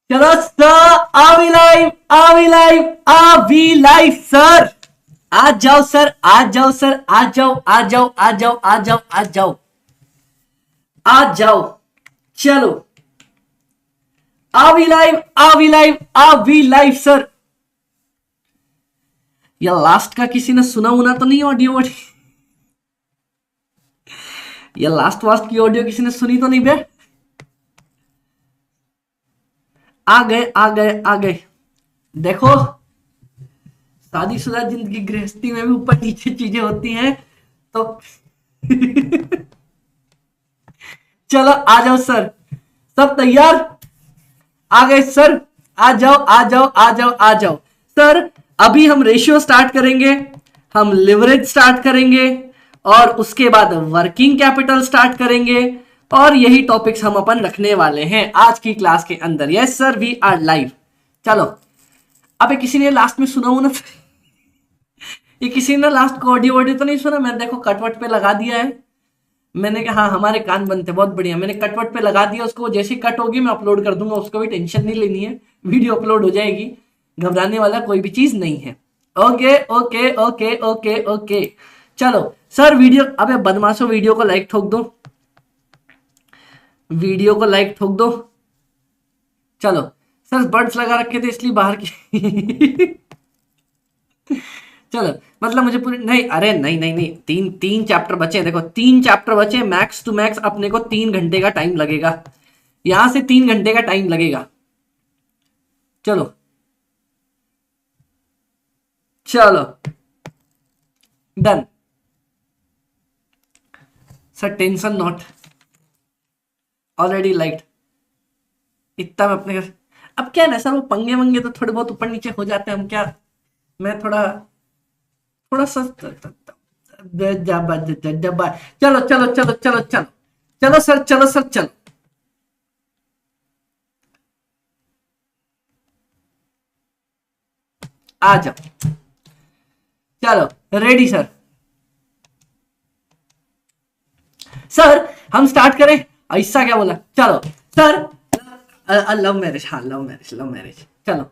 चलो सर, आवी लाइव, आवी लाइव, आवी लाइव सर। आ जाओ सर, आ जाओ सर, आ जाओ, आ जाओ, आ जाओ, आ जाओ, आ जाओ, आ जाओ। चलो, आवी लाइव, आवी लाइव, आवी लाइव सर। या लास्ट का किसी ने सुना उना तो नहीं ऑडियो वडियो? या लास्ट वास्ट की ऑडियो किसी ने सुनी तो नहीं बे? आ गए, आ गए, आ गए। देखो, शादीशुदा जिंदगी गृहस्थी में भी ऊपर नीचे चीजें होती हैं तो चलो आ जाओ सर, सब तैयार? आ गए सर, आ जाओ, आ जाओ, आ जाओ, आ जाओ सर। अभी हम रेशियो स्टार्ट करेंगे, हम लिवरेज स्टार्ट करेंगे और उसके बाद वर्किंग कैपिटल स्टार्ट करेंगे और यही टॉपिक्स हम अपन रखने वाले हैं आज की क्लास के अंदर। Yes sir, we are live. चलो, अबे किसी ने लास्ट में सुना हो ना? ये किसी ने लास्ट को ऑडियो ऑडियो तो नहीं सुना? मैंने देखो कटवट पे लगा दिया है। मैंने कहा हाँ हमारे कान बनते, बहुत बढ़िया। मैंने कटवट पे लगा दिया उसको, जैसे कट होगी मैं अपलोड कर दूंगा, उसको भी टेंशन नहीं लेनी है, वीडियो अपलोड हो जाएगी। घबराने वाला कोई भी चीज नहीं है। Okay okay okay okay okay. चलो सर, वीडियो, अबे बदमाशो वीडियो को लाइक ठोक दो, वीडियो को लाइक ठोक दो। चलो सर, बर्ड्स लगा रखे थे इसलिए बाहर की चलो, मतलब मुझे पूरी नहीं, अरे नहीं नहीं नहीं, तीन तीन चैप्टर बचे। देखो 3 चैप्टर बचे, मैक्स टू मैक्स अपने को 3 घंटे का टाइम लगेगा, यहां से 3 घंटे का टाइम लगेगा। चलो चलो, done sir, tension not, already light. इतना मैं अपने घर, अब क्या है ना सर, वो पंगे वंगे तो थोड़े बहुत ऊपर नीचे हो जाते हैं। हम क्या, मैं थोड़ा थोड़ा सा चलो चलो चलो चलो चलो चलो सर, चलो सर, चलो आ जाओ। चलो रेडी सर। सर हम स्टार्ट करें? ऐसा क्या बोला? चलो सर, लव मैरिज, हाँ लव मैरिज, लव मैरिज। चलो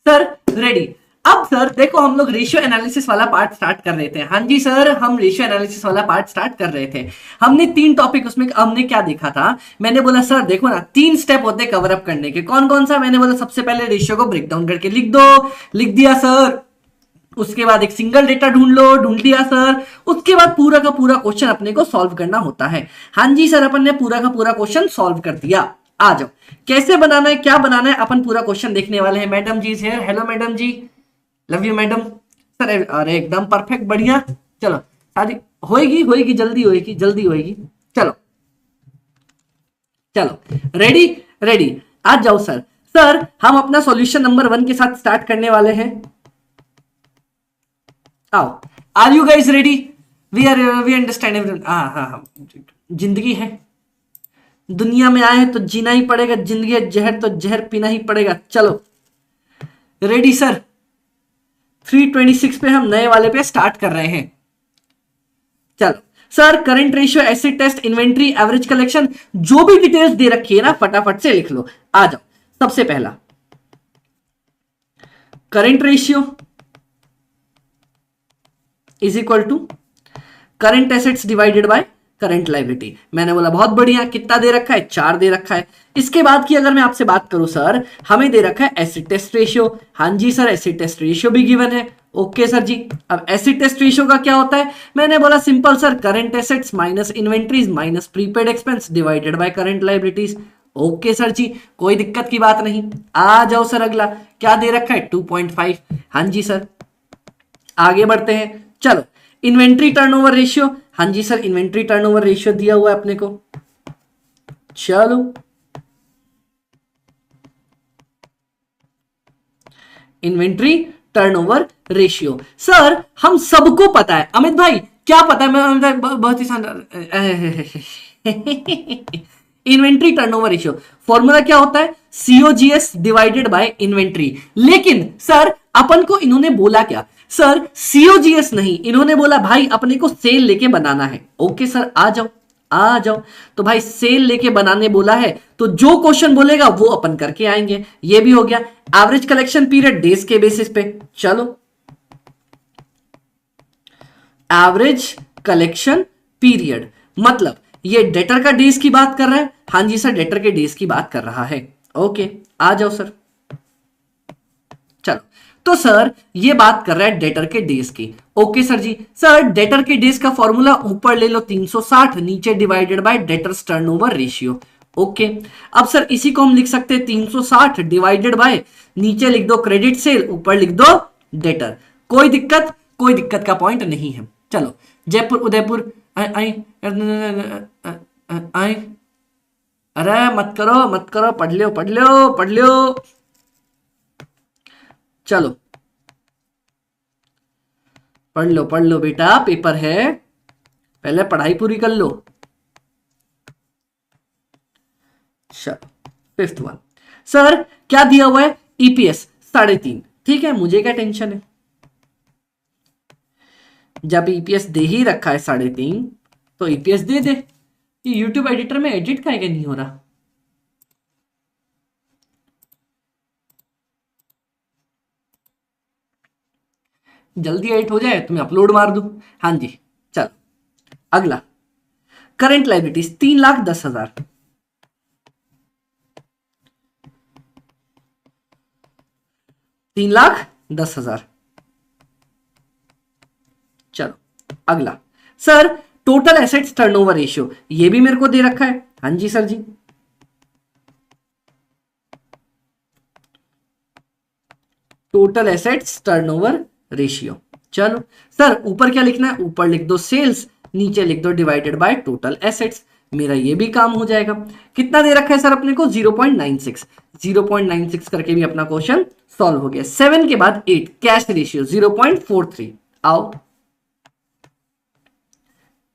सर, रेडी। अब सर देखो, हम लोग रेशियो एनालिसिस वाला पार्ट स्टार्ट कर रहे थे। हाँ जी सर, हम रेशियो एनालिसिस वाला पार्ट स्टार्ट कर रहे थे। हमने 3 टॉपिक, उसमें हमने क्या देखा था? मैंने बोला सर देखो ना, 3 स्टेप होते कवर अप करने के। कौन कौन सा? मैंने बोला सबसे पहले रेशियो को ब्रेक डाउन करके लिख दो, लिख दिया सर। उसके बाद एक सिंगल डेटा ढूंढ लो, ढूंढ लिया सर। उसके बाद पूरा का पूरा क्वेश्चन अपने को सॉल्व करना होता है। हाँ जी सर, अपन ने पूरा का पूरा क्वेश्चन सॉल्व कर दिया। आ जाओ, कैसे बनाना है, क्या बनाना है, अपन पूरा क्वेश्चन देखने वाले हैं। मैडम जी है, hello madam ji, love you madam. Sir अरे एकदम परफेक्ट, बढ़िया। चलो शादी होएगी, होएगी, जल्दी होएगी, जल्दी होएगी। चलो चलो, रेडी रेडी, आ जाओ सर। सर हम अपना सॉल्यूशन नंबर 1 के साथ स्टार्ट करने वाले हैं। आओ, are you guys ready? We understand everyone. हाँ हाँ हाँ, जिंदगी है, दुनिया में आए तो जीना ही पड़ेगा, जिंदगी है जहर तो जहर पीना ही पड़ेगा। चलो रेडी सर, 326 पे हम नए वाले पे स्टार्ट कर रहे हैं। चलो sir, current ratio, acid test, inventory, average collection, जो भी डिटेल्स दे रखी है ना, फटाफट से लिख लो। आ जाओ, सबसे पहला current ratio is equal to current assets divided by current liability. मैंने बोला बहुत बढ़िया, कितना दे रखा है? 4 दे रखा है। इसके बाद की अगर मैं आपसे बात करूं सर, हमें दे रखा है एसिड टेस्ट रेशियो। हाँ जी सर, एसिड टेस्ट रेशियो भी गिवन है। ओके सर जी, अब एसिड टेस्ट रेशियो का क्या होता है? मैंने बोला simple sir, current assets minus inventories minus prepaid expense divided by current liabilities. Okay sir ji, कोई दिक्कत की बात नहीं। आ जाओ सर, अगला क्या दे रखा है? 2.5। हाँ जी सर, आगे बढ़ते हैं। चलो, इन्वेंट्री टर्नओवर रेशियो। हाँ जी सर, इन्वेंट्री टर्नओवर रेशियो दिया हुआ है अपने को। चलो, इन्वेंट्री टर्नओवर रेशियो। सर हम सबको पता है, अमित भाई क्या पता है? मैं अमित भाई बहुत ही शानदार इन्वेंट्री टर्नओवर रेशियो फॉर्मूला क्या होता है? COGS divided by inventory. लेकिन सर अपन को इन्होंने बोला क्या? सर सीओजीएस नहीं, इन्होंने बोला भाई अपने को सेल लेके बनाना है। ओके सर, आ जाओ आ जाओ। तो भाई सेल लेके बनाने बोला है, तो जो क्वेश्चन बोलेगा वो अपन करके आएंगे। ये भी हो गया। एवरेज कलेक्शन पीरियड डेज के बेसिस पे, चलो एवरेज कलेक्शन पीरियड मतलब ये डेटर का डेज की बात कर रहा है। हाँ जी सर, डेटर के डेज की बात कर रहा है। ओके, आ जाओ सर। चलो, तो सर ये बात कर रहा है डेटर के डेज की। ओके सर जी। सर डेटर के डेज का फॉर्मूला ऊपर ले लो 360, नीचे divided by debtors turnover ratio. Okay, अब सर इसी को हम लिख सकते हैं 360 डिवाइडेड बाय, नीचे लिख दो क्रेडिट सेल, ऊपर लिख दो डेटर। कोई दिक्कत, कोई दिक्कत का पॉइंट नहीं है। चलो, जयपुर उदयपुर आई, अरे मत करो मत करो, पढ़ लो पढ़ लो पढ़ लो। चलो पढ़ लो बेटा, पेपर है, पहले पढ़ाई पूरी कर लो। चलो, फिफ्थ वन। सर क्या दिया हुआ है? ईपीएस 3.5। ठीक है, मुझे क्या टेंशन है, जब ईपीएस दे ही रखा है 3.5 तो ईपीएस दे दे। ये यूट्यूब एडिटर में एडिट काहे नहीं हो रहा? जल्दी एडिट हो जाए तो मैं अपलोड मार दूं। हाँ जी, चलो अगला। Current liabilities 3,10,000। 3,10,000। चलो अगला। Sir total assets turnover ratio, ये भी मेरे को दे रखा है। हाँ जी sir ji. Total assets turnover ratio. चलो सर ऊपर क्या लिखना है? ऊपर लिख दो सेल्स, नीचे लिख दो डिवाइडेड बाय टोटल एसेट्स। मेरा ये भी काम हो जाएगा। कितना दे रखा है सर अपने को? 0.96। 0.96 करके भी अपना क्वेश्चन सॉल्व हो गया। 7 के बाद 8, कैश रेशियो 0.43। आओ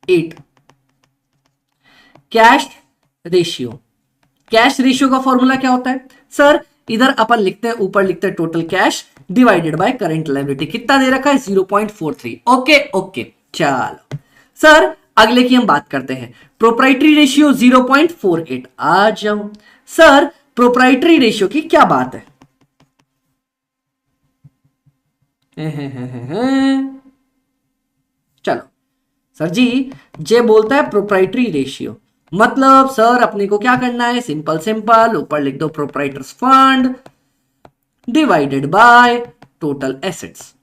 8 कैश रेशियो। कैश रेशियो का फॉर्मूला क्या होता है सर? इधर अपन लिखते हैं, ऊपर लिखते हैं total cash divided by current liability. कितना दे रखा है? 0.43। ओके ओके, चलो सर अगले की हम बात करते हैं। Proprietary ratio 0.48। आ जाओ सर, प्रोप्राइटरी रेशियो की क्या बात है? चलो सर जी, जे बोलता है प्रोप्राइटरी रेशियो मतलब सर अपने को क्या करना है? सिंपल सिंपल, ऊपर लिख दो proprietors fund divided by total assets.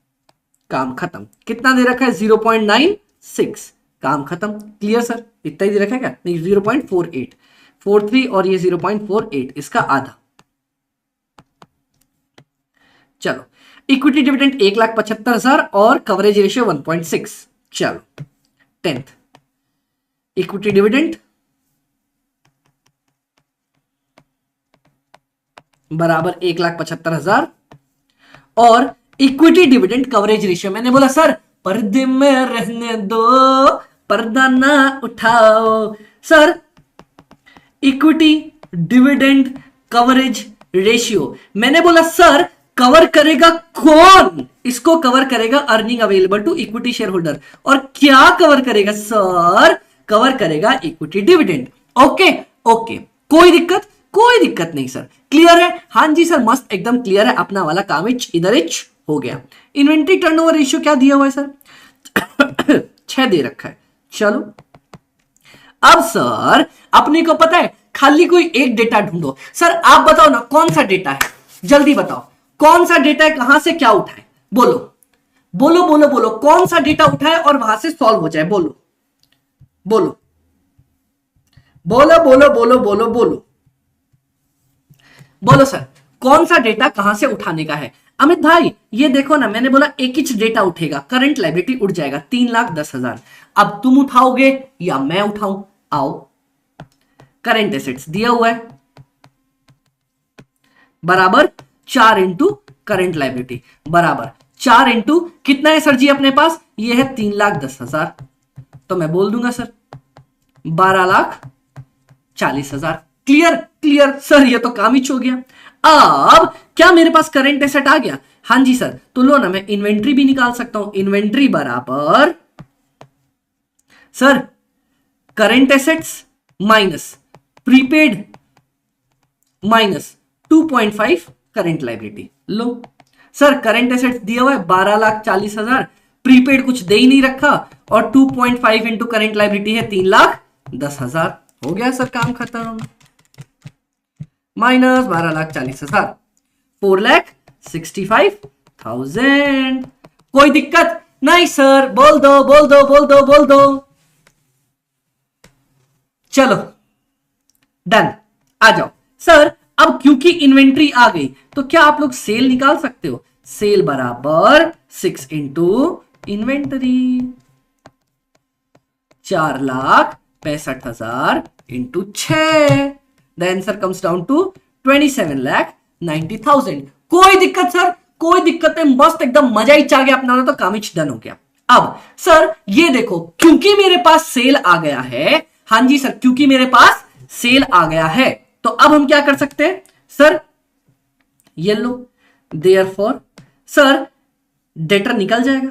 काम खत्म। कितना दे रखा है? 0.96। काम खत्म। Clear sir? इतना ही दे रखा है क्या? नहीं, 0.48। 43 और ये 0.48, इसका आधा। चलो, इक्विटी डिविडेंड 1,75,000 और कवरेज रेशियो 1.6। चलो 10th, इक्विटी डिविडेंड बराबर 1,75,000 और इक्विटी डिविडेंड कवरेज रेशियो। मैंने बोला सर पर्दे में रहने दो, पर्दा ना उठाओ। Sir equity dividend coverage ratio, मैंने बोला सर कवर करेगा कौन? इसको कवर करेगा earning available to equity share holder. और क्या कवर करेगा सर? कवर करेगा इक्विटी डिविडेंड। ओके ओके, कोई दिक्कत? कोई दिक्कत नहीं सर। क्लियर है? हाँ जी सर, मस्त एकदम क्लियर है। अपना वाला काम इधर हो गया। इन्वेंट्री टर्नओवर रेशियो क्या दिया हुआ है सर? 6 दे रखा है। चलो अब सर अपने को पता है, खाली कोई एक डेटा ढूंढो। सर आप बताओ ना कौन सा डेटा है, जल्दी बताओ कौन सा डेटा है, कहां से क्या उठाए? बोलो बोलो बोलो बोलो, कौन सा डेटा उठाए और वहां से सॉल्व हो जाए? बोलो बोलो बोलो बोलो बोलो बोलो बोलो बोलो सर, कौन सा डेटा कहां से उठाने का है? अमित भाई ये देखो ना, मैंने बोला एक ही डेटा उठेगा, करंट लायबिलिटी उठ जाएगा 3,10,000। अब तुम उठाओगे या मैं उठाऊं? आओ, करंट एसेट्स दिया हुआ है बराबर 4 इंटू करंट लायबिलिटी बराबर 4 इंटू कितना है सर जी अपने पास? ये है 3,10,000। तो मैं बोल दूंगा सर 12,40,000। क्लियर? क्लियर सर, ये तो काम ही हो गया। अब क्या मेरे पास करंट एसेट आ गया? हाँ जी सर, तो लो ना, मैं इन्वेंट्री भी निकाल सकता हूं। इन्वेंट्री बराबर sir current assets minus prepaid minus 2.5 current liability. लो सर करंट एसेट्स दिया हुआ है 12,40,000, प्रीपेड कुछ दे ही नहीं रखा, और 2.5 इंटू करंट लाइबिलिटी है 3,10,000। हो गया सर काम खत्म। माइनस 12,40,000 4,65,000। कोई दिक्कत नहीं सर, बोल दो बोल दो बोल दो बोल दो। चलो डन, आ जाओ सर। अब क्योंकि इन्वेंट्री आ गई तो क्या आप लोग सेल निकाल सकते हो? सेल बराबर 6 into inventory, 4,65,000 into 6, the answer comes down to 27,90,000। कोई दिक्कत सर, कोई दिक्कत नहीं, मस्त एकदम मजा ही चाह गया अपना, तो काम ही डन हो गया। अब सर ये देखो, क्योंकि मेरे पास सेल आ गया है, हाँ जी सर, क्योंकि मेरे पास सेल आ गया है, तो अब हम क्या कर सकते हैं सर? ये लो, देयरफॉर सर डेटर निकल जाएगा,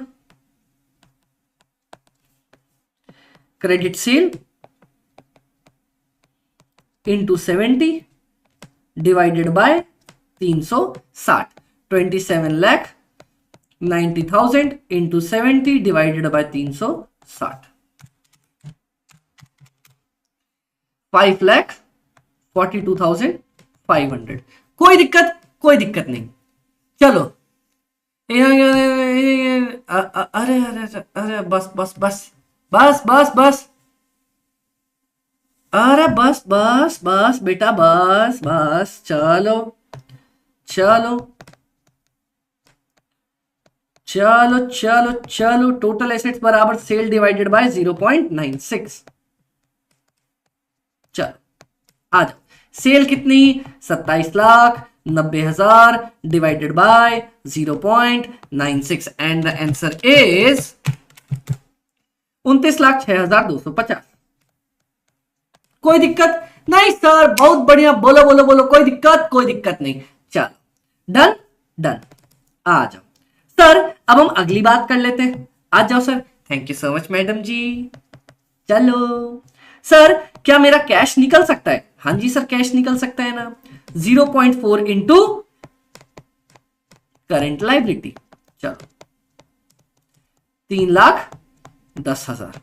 credit sale into 70 divided by 360, 27,90,000 into 70 divided by 360, 5,42,500। कोई दिक्कत, कोई दिक्कत नहीं। चलो अरे अरे अरे बस बस बस बस बस बस, अरे बस बस बस बेटा, बस बस, चलो चलो चलो चलो चलो, टोटल एसेट्स बराबर सेल डिवाइडेड बाय 0.96। चलो आ जाओ, सेल कितनी? 27,90,000 divided by 0.96, and the answer is 29,06,250। कोई दिक्कत नहीं सर, बहुत बढ़िया, बोलो बोलो बोलो, कोई दिक्कत, कोई दिक्कत नहीं। चलो डन डन, आ जाओ सर। अब हम अगली बात कर लेते हैं, आ जाओ sir. Thank you so much madam ji. चलो सर, क्या मेरा कैश निकल सकता है? हाँ जी सर, कैश निकल सकता है ना, 0.4 इंटू करंट लाइबिलिटी। चलो 3,10,000,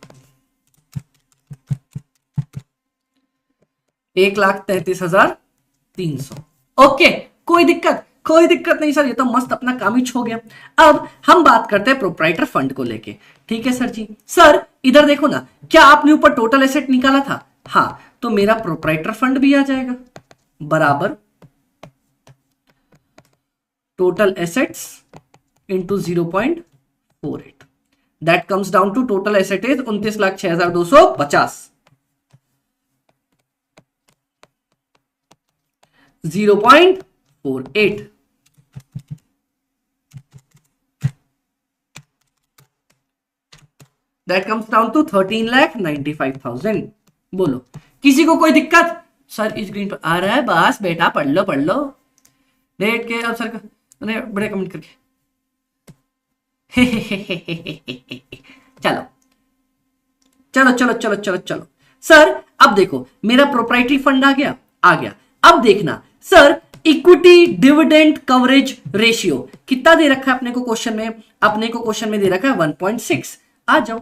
1,33,300। ओके, कोई दिक्कत, कोई दिक्कत नहीं सर, ये तो मस्त अपना काम ही हो गया। अब हम बात करते हैं प्रोप्राइटर फंड को लेके। ठीक है सर जी। सर इधर देखो ना, क्या आपने ऊपर टोटल एसेट निकाला था? हाँ, तो मेरा प्रोप्राइटर फंड भी आ जाएगा बराबर total assets into 0.48, that comes down to total asset is 29,06,250, 0.48, that comes down to 13,95,000। बोलो, किसी को कोई दिक्कत? सर इस ग्रीन पर आ रहा है, बस बेटा पढ़ लो पढ़ लो, डेट के अब सर बड़े कमेंट करके चलो चलो चलो चलो चलो चलो सर। अब देखो, मेरा प्रोप्राइटरी फंड आ गया, आ गया। अब देखना sir, equity dividend coverage ratio कितना दे रखा है अपने को क्वेश्चन में? अपने को क्वेश्चन में दे रखा है 1.6। आ जाओ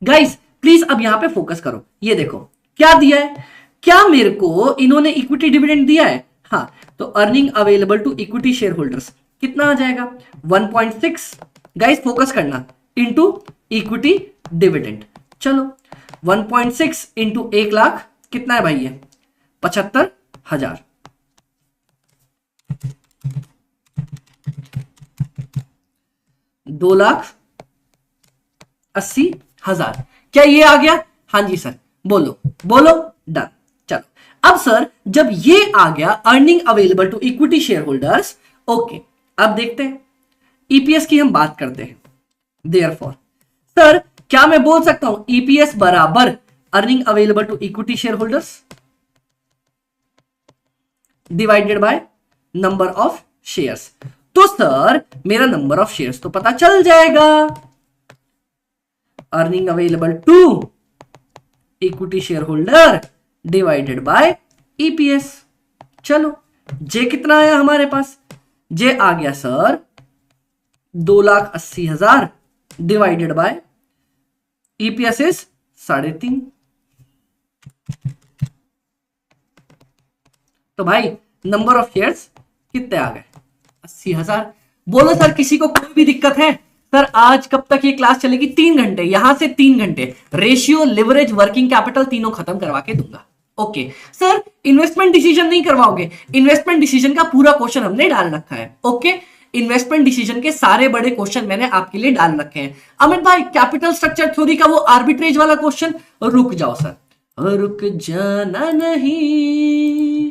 गाइस, प्लीज अब यहां पे फोकस करो। ये देखो क्या दिया है, क्या मेरे को इन्होंने इक्विटी डिविडेंड दिया है? हाँ, तो earning available to equity share holders कितना आ जाएगा? 1.6, गाइस फोकस करना, इंटू इक्विटी डिविडेंड। चलो 1.6 इंटू 1,00,000 कितना है भाई? ये 75,000। दो 2,80,000। क्या ये आ गया? हाँ जी सर, बोलो बोलो, डन। चलो अब सर, जब ये आ गया earning available to equity share holders, okay, अब देखते हैं ईपीएस की हम बात करते हैं। देयरफॉर सर, क्या मैं बोल सकता हूं ईपीएस बराबर earning available to equity share holders divided by number of shares? तो सर मेरा नंबर ऑफ शेयर्स तो पता चल जाएगा, earning available to equity share holder divided by EPS. चलो जे कितना आया हमारे पास, जे आ गया sir 2,80,000 divided by EPS is 3.5। तो भाई नंबर ऑफ शेयर्स कितने आ गए, 80,000। बोलो सर किसी को कोई भी दिक्कत है? सर आज कब तक ये क्लास चलेगी? 3 घंटे, यहां से 3 घंटे रेशियो, लिवरेज, वर्किंग कैपिटल तीनों खत्म करवा के दूंगा। ओके सर इन्वेस्टमेंट डिसीजन नहीं करवाओगे? इन्वेस्टमेंट डिसीजन का पूरा क्वेश्चन हमने डाल रखा है। ओके इन्वेस्टमेंट डिसीजन के सारे बड़े क्वेश्चन मैंने आपके लिए डाल रखे हैं। अमित भाई कैपिटल स्ट्रक्चर थ्योरी का वो आर्बिट्रेज वाला क्वेश्चन, रुक जाओ सर, रुक जाना नहीं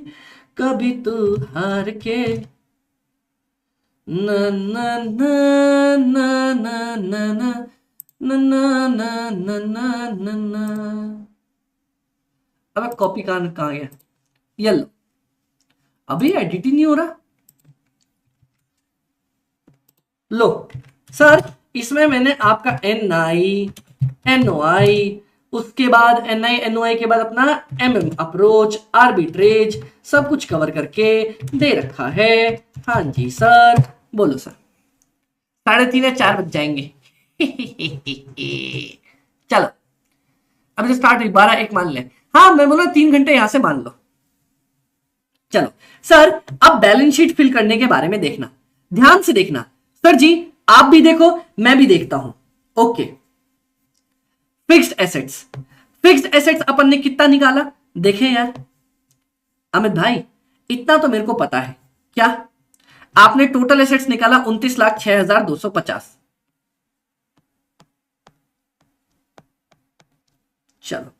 कभी तू हार के, ना ना ना ना ना ना ना ना ना ना ना ना ना। अब कॉपी कहां गया? ये लो, अभी एडिट ही नहीं हो रहा। लो सर इसमें मैंने आपका NI NOI, उसके बाद NI NOI के बाद अपना MM अप्रोच, आर्बिट्रेज सब कुछ कवर करके दे रखा है। हाँ जी सर, बोलो सर। 3:30 या 4 बज जाएंगे। चलो अभी तो स्टार्ट हुई, 12-1 मान ले। हाँ मैं बोला 3 घंटे यहां से मान लो। चलो सर अब बैलेंस शीट फिल करने के बारे में देखना, ध्यान से देखना सर जी, आप भी देखो मैं भी देखता हूं। Okay fixed assets, fixed assets अपन ने कितना निकाला देखें यार। अमित भाई इतना तो मेरे को पता है, क्या आपने टोटल एसेट्स निकाला 29,06,250। चलो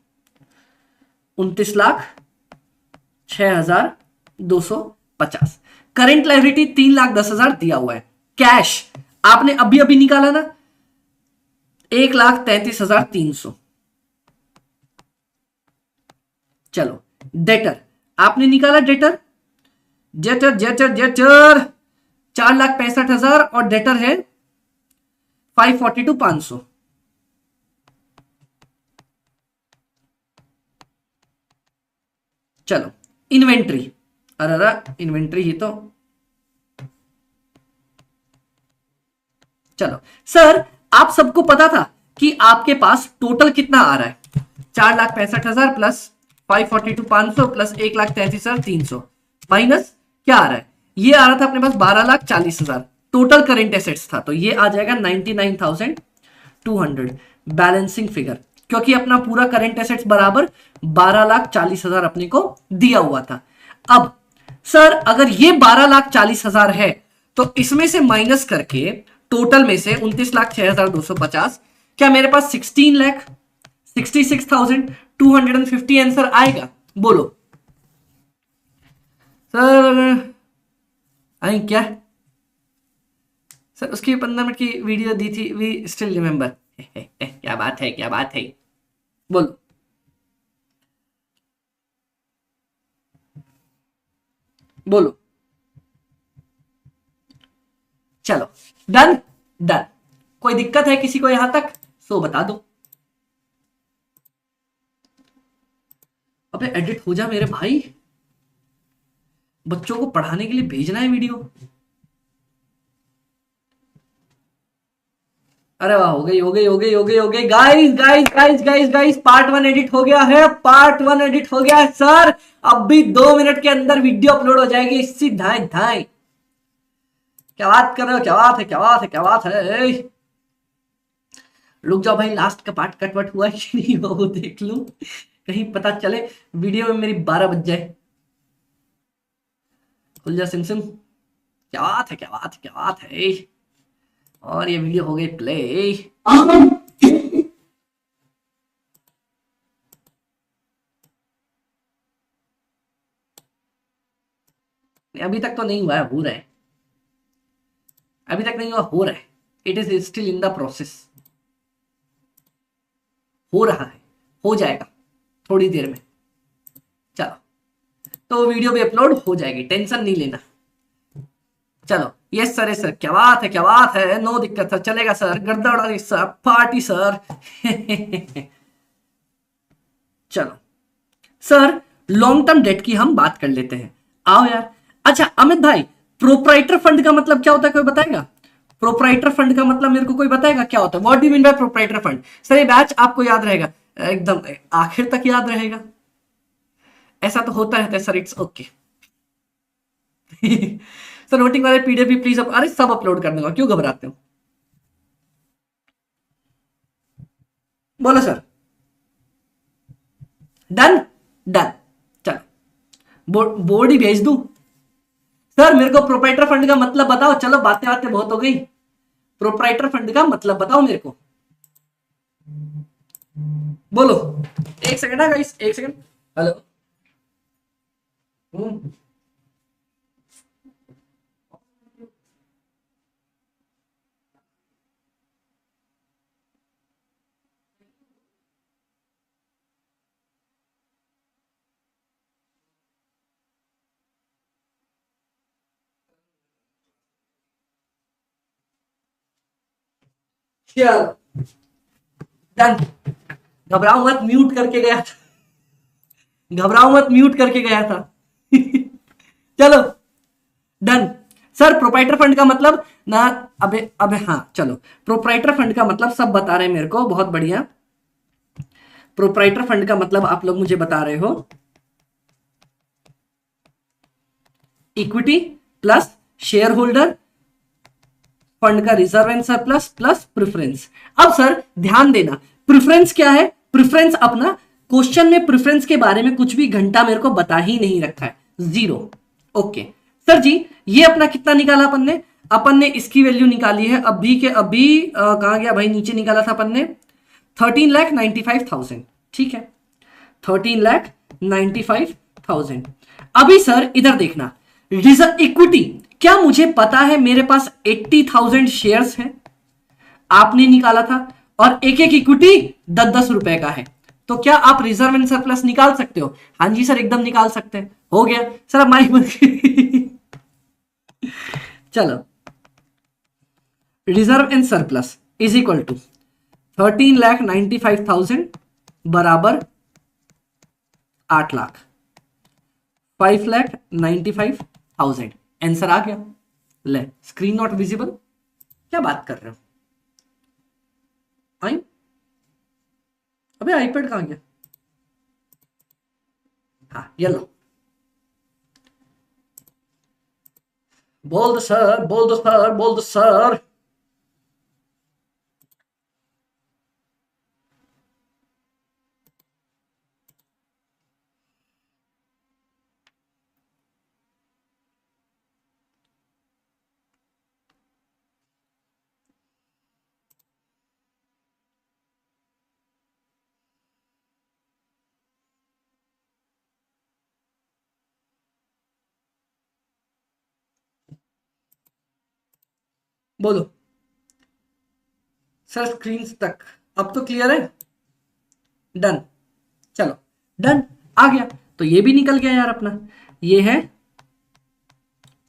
29,06,250। करेंट लायबिलिटी 3,10,000 दिया हुआ है। कैश आपने अभी अभी निकाला ना 1,33,300। चलो डेटर आपने निकाला, डेटर डेटर डेटर डेटर 4,65,000 और डेटर है 542,500। चलो इन्वेंट्री, अरे इन्वेंट्री ही तो। चलो सर आप सबको पता था कि आपके पास टोटल कितना आ रहा है, 4,65,000 प्लस 542,500 प्लस 1,33,300 माइनस क्या आ रहा है, ये आ रहा था अपने पास 12,40,000 टोटल करेंट एसेट्स था, तो ये आ जाएगा 99,200 बैलेंसिंग फिगर, क्योंकि अपना पूरा करेंट एसेट्स बराबर 12,40,000 अपने को दिया हुआ था। अब सर अगर ये 12,40,000 है तो इसमें से माइनस करके टोटल में से 29,06,250, क्या मेरे पास 16,66,250 आंसर आएगा? बोलो सर। आई क्या सर उसकी 15 मिनट की वीडियो दी थी, वी स्टिल रिमेंबर। क्या बात है, क्या बात है, बोलो। बोलो चलो डन डन। कोई दिक्कत है किसी को यहां तक? सो बता दो। अबे एडिट हो जा मेरे भाई, बच्चों को पढ़ाने के लिए भेजना है वीडियो। अरे वाह, हो गई हो गई हो गई हो गई हो गई। Guys guys guys guys guys part 1 edit हो गया है, पार्ट 1 एडिट हो गया है सर। अब भी 2 मिनट के अंदर वीडियो अपलोड हो जाएगी इसी ढाई ढाई। क्या बात कर रहे हो, क्या बात है, क्या बात है, क्या बात है। रुक जाओ भाई, लास्ट का पार्ट कटवट हुआ कि नहीं वो देख लूं, कहीं पता चले वीडियो में मेरी 12 बज जाए। खुल जा सिम सिम। क्या बात है, क्या बात है, क्या बात है। और ये वीडियो हो गई प्ले। अभी तक तो नहीं हुआ है, हो रहा है। अभी तक नहीं हुआ, हो रहा है। It is still in the process. हो रहा है, हो जाएगा थोड़ी देर में। चलो तो वीडियो भी अपलोड हो जाएगी, टेंशन नहीं लेना। चलो यस सर, यस सर, क्या बात है, क्या बात है, नो दिक्कत सर, चलेगा सर, गर्दा उड़ा सर, पार्टी सर। चलो सर, लॉन्ग टर्म डेट की हम बात कर लेते हैं। आओ यार। अच्छा अमित भाई, प्रोप्राइटर फंड का मतलब क्या होता है, कोई बताएगा? प्रोप्राइटर फंड का मतलब मेरे को कोई बताएगा क्या होता है? What do mean by proprietor fund? Sir ये बैच आपको याद रहेगा, एकदम आखिर तक याद रहेगा, ऐसा तो होता है sir, it's okay. Sir voting वाले पीडीएफ भी प्लीज अरे सब अपलोड करने का, क्यों घबराते हो? बोलो सर। Done done. चलो बोर्ड ही भेज दूं? सर मेरे को प्रोप्राइटर फंड का मतलब बताओ। चलो बातें बातें बहुत हो गई, प्रोप्राइटर फंड का मतलब बताओ मेरे को, बोलो। एक सेकंड है गाइस, एक सेकंड। हेलो। चलो डन। घबराओ मत, म्यूट करके गया था, घबराओ मत, म्यूट करके गया था। चलो डन। सर प्रोप्राइटर फंड का मतलब ना, अबे अबे हाँ चलो, प्रोप्राइटर फंड का मतलब सब बता रहे हैं मेरे को, बहुत बढ़िया। प्रोप्राइटर फंड का मतलब आप लोग मुझे बता रहे हो, equity plus share holder fund का reserve and surplus plus preference. अब सर ध्यान देना, प्रेफरेंस क्या है? प्रेफरेंस अपना क्वेश्चन में प्रेफरेंस के बारे में कुछ भी घंटा मेरे को बता ही नहीं रखा है, जीरो। ओके सर जी, ये अपना कितना निकाला अपन ने इसकी वैल्यू निकाली है अभी के अभी, कहां गया भाई, नीचे निकाला था अपन ने 13,95,000, ठीक है, 13,95,000। अभी सर इधर देखना, रिजर्व इक्विटी, क्या मुझे पता है मेरे पास 80,000 शेयर्स हैं, आपने निकाला था, और एक एक इक्विटी 10-10 रुपए का है, तो क्या आप रिजर्व एंड सरप्लस निकाल सकते हो? हाँ जी सर एकदम निकाल सकते हैं। हो गया सर, अब माइक बंद। चलो, reserve and surplus is equal to 13,95,000 बराबर 8 लाख, 5,95,000। आंसर आ गया। ले, स्क्रीन नॉट विजिबल, क्या बात कर रहे हो? आई, अबे आईपैड कहां गया? हाँ ये लो, बोल दो सर, बोल दो सर, बोल दो सर। बोलो सर, स्क्रीन तक अब तो क्लियर है? डन। चलो डन, आ गया, तो ये भी निकल गया यार अपना, ये है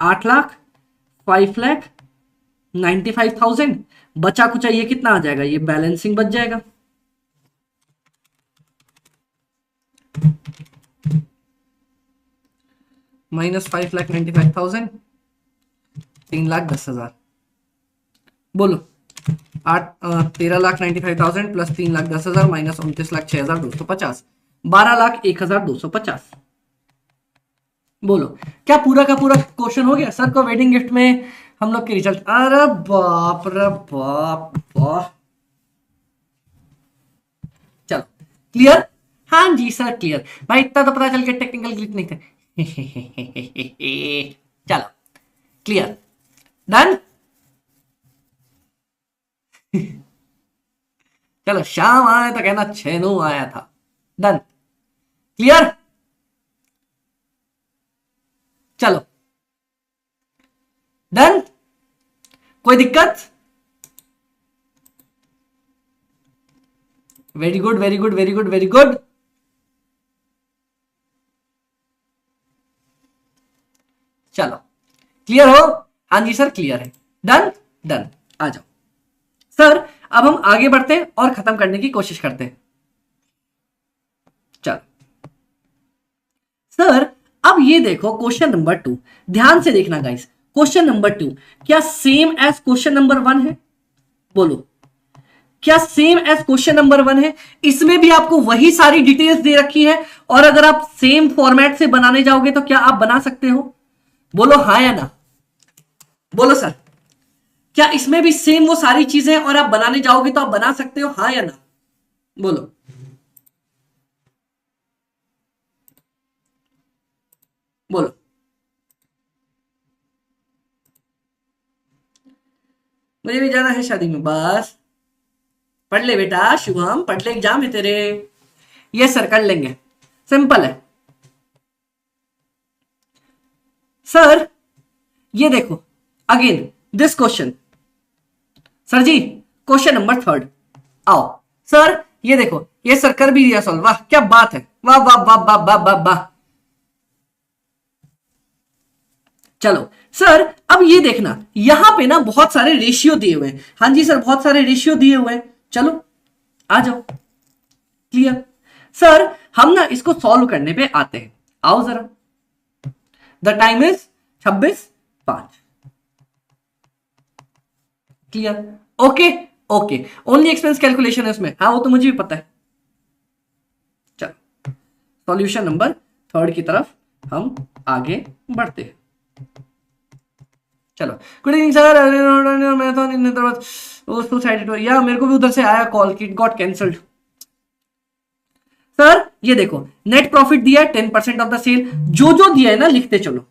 8 लाख, 5,95,000, बचा कुचा ये कितना आ जाएगा, ये बैलेंसिंग बच जाएगा, -5,95,000, 3,10,000। बोलो 13,95,000 प्लस 3,10,000 माइनस 29,06,250, 12,01,250। बोलो क्या पूरा का पूरा क्वेश्चन हो गया? सर को वेडिंग गिफ्ट में हम लोग के रिजल्ट, अरे बाप रे बाप, वाह। चलो क्लियर? हाँ जी सर क्लियर। भाई इतना तो पता चल के टेक्निकल ग्लिच नहीं थे। चलो क्लियर, डन। चलो शाम आए तो कहना छेनू आया था, डन, क्लियर। चलो डन, कोई दिक्कत? Very good very good very good very good. चलो क्लियर हो? हाँ जी सर क्लियर है, डन डन। आ जाओ सर, अब हम आगे बढ़ते हैं और खत्म करने की कोशिश करते हैं। चलो सर, अब ये देखो क्वेश्चन नंबर 2, ध्यान से देखना गाइस। क्वेश्चन नंबर 2 क्या सेम एज क्वेश्चन नंबर 1 है? बोलो, क्या सेम एज क्वेश्चन नंबर 1 है? इसमें भी आपको वही सारी डिटेल्स दे रखी है, और अगर आप सेम फॉर्मेट से बनाने जाओगे तो क्या आप बना सकते हो? बोलो हाँ या ना। बोलो सर, क्या इसमें भी सेम वो सारी चीजें और आप बनाने जाओगे तो आप बना सकते हो, हाँ या ना? बोलो। बोलो। मुझे भी जाना है शादी में, बस पढ़ ले बेटा शुभम, पढ़ ले, एग्जाम है तेरे। ये सर कर लेंगे, सिंपल है। सर ये देखो again this question, sir ji question number 3, आओ सर। ये देखो, ये सर कर भी दिया सॉल्व, वाह क्या बात है, वाह वाह वाह वाह वाह वाह वाह। चलो सर, अब ये देखना, यहां पे ना बहुत सारे रेशियो दिए हुए हैं। हाँ जी सर, बहुत सारे रेशियो दिए हुए हैं। चलो आ जाओ, क्लियर। सर हम ना इसको सॉल्व करने पे आते हैं, आओ जरा। The time is 26:05। Clear, okay okay. Only expense calculation है उसमें, हाँ वो तो मुझे भी पता है। चलो सॉल्यूशन नंबर 3 की तरफ हम आगे बढ़ते हैं। चलो, good evening sir, marathon suicide, या मेरे को भी उधर से आया कॉल कि गॉट कैंसल्ड। सर ये देखो, नेट प्रॉफिट दिया है 10% ऑफ द सेल, जो जो दिया है ना लिखते चलो।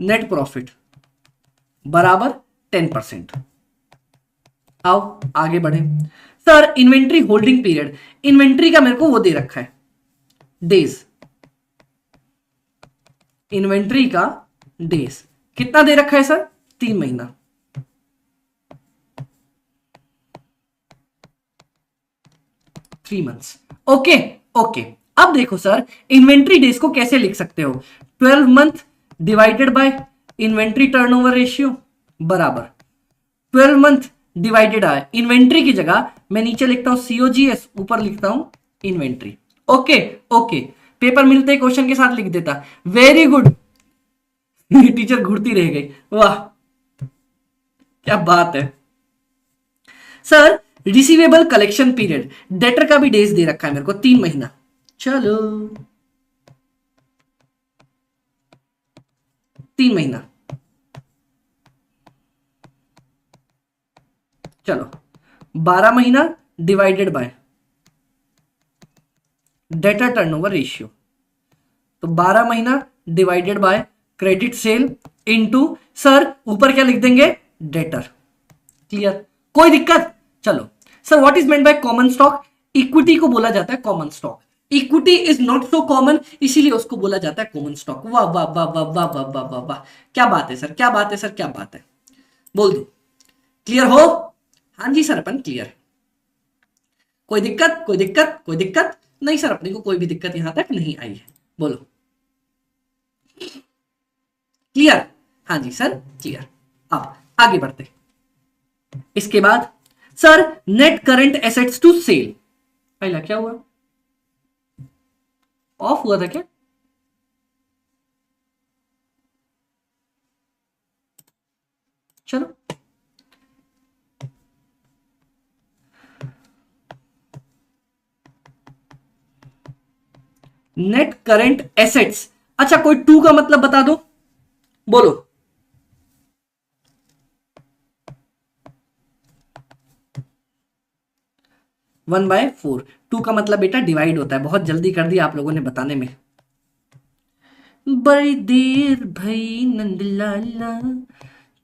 नेट प्रॉफिट बराबर 10%। आओ आगे बढ़े। Sir inventory holding period, inventory का मेरे को वो दे रखा है डेज, इन्वेंट्री का डेज कितना दे रखा है सर? 3 महीना। Three months, okay okay. अब देखो सर, इन्वेंट्री डेज को कैसे लिख सकते हो? 12 month divided by inventory turnover ratio बराबर 12 मंथ डिवाइडेड बाय इन्वेंट्री की जगह मैं नीचे लिखता हूं सीओजीएस, ऊपर लिखता हूं इन्वेंट्री। ओके ओके, पेपर मिलते ही क्वेश्चन के साथ लिख देता, वेरी गुड। टीचर घुरती रह गई, वाह क्या बात है। Sir receivable collection period, debtor का भी डेज दे रखा है मेरे को 3 महीना। चलो 3 महीना। चलो 12 महीना divided by debtor turnover ratio, तो 12 महीना divided by credit sale into, sir ऊपर क्या लिख देंगे? डेटर। क्लियर, कोई दिक्कत? चलो sir, what is meant by common stock? Equity को बोला जाता है common stock, equity is not so common, इसीलिए उसको बोला जाता है कॉमन स्टॉक। वाह वाह वाह वाह वाह वाह वाह वाह वाह, क्या बात है सर, क्या बात है सर, क्या बात है। बोल दो, क्लियर हो? हाँ जी सर, अपन क्लियर है। कोई दिक्कत, कोई दिक्कत, कोई दिक्कत नहीं सर, अपने को कोई भी दिक्कत यहां तक नहीं आई है। बोलो क्लियर? हाँ जी सर क्लियर। अब आगे बढ़ते, इसके बाद sir net current assets to sale, पहला क्या हुआ? ऑफ हुआ था क्या? चलो नेट करंट एसेट्स, अच्छा कोई 2 का मतलब बता दो, बोलो। 1/4, 2 का मतलब बेटा डिवाइड होता है, बहुत जल्दी कर दिया आप लोगों ने बताने में। बड़ी देर भई नंदलाला,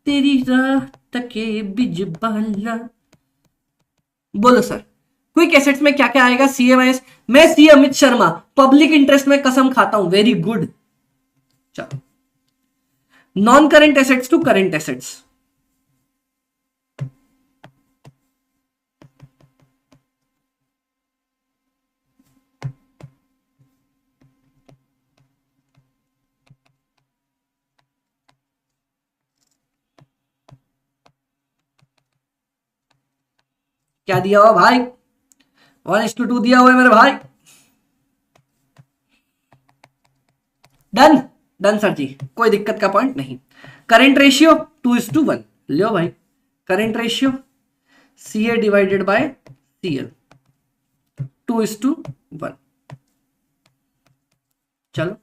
तेरी राह तके बिजबाला। बोलो सर, क्विक एसेट्स में क्या क्या आएगा? सीएमआईएस, मैं C Amit Sharma, public interest में कसम खाता हूं, वेरी गुड। चलो non current assets to current assets, क्या दिया हुआ भाई? 1:2 दिया हुआ है मेरे भाई। डन डन सर जी, कोई दिक्कत का पॉइंट नहीं। करेंट रेशियो 2:1, लो भाई current ratio CA divided by CL 2:1। चलो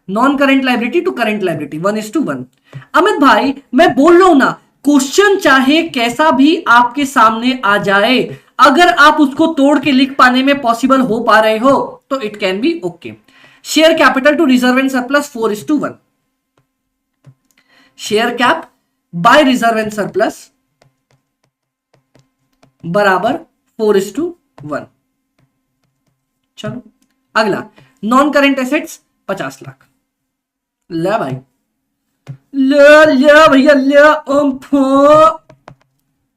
non current liability to current liability 1:1। Amit भाई मैं बोल रहा हूं ना, क्वेश्चन चाहे कैसा भी आपके सामने आ जाए, अगर आप उसको तोड़ के लिख पाने में पॉसिबल हो पा रहे हो तो it can be okay. Share capital to reserve and surplus 4:1। Share cap by reserve and surplus बराबर 4:1। चलो अगला, नॉन करेंट एसेट्स 50 लाख। ले भाई ले भैया ले,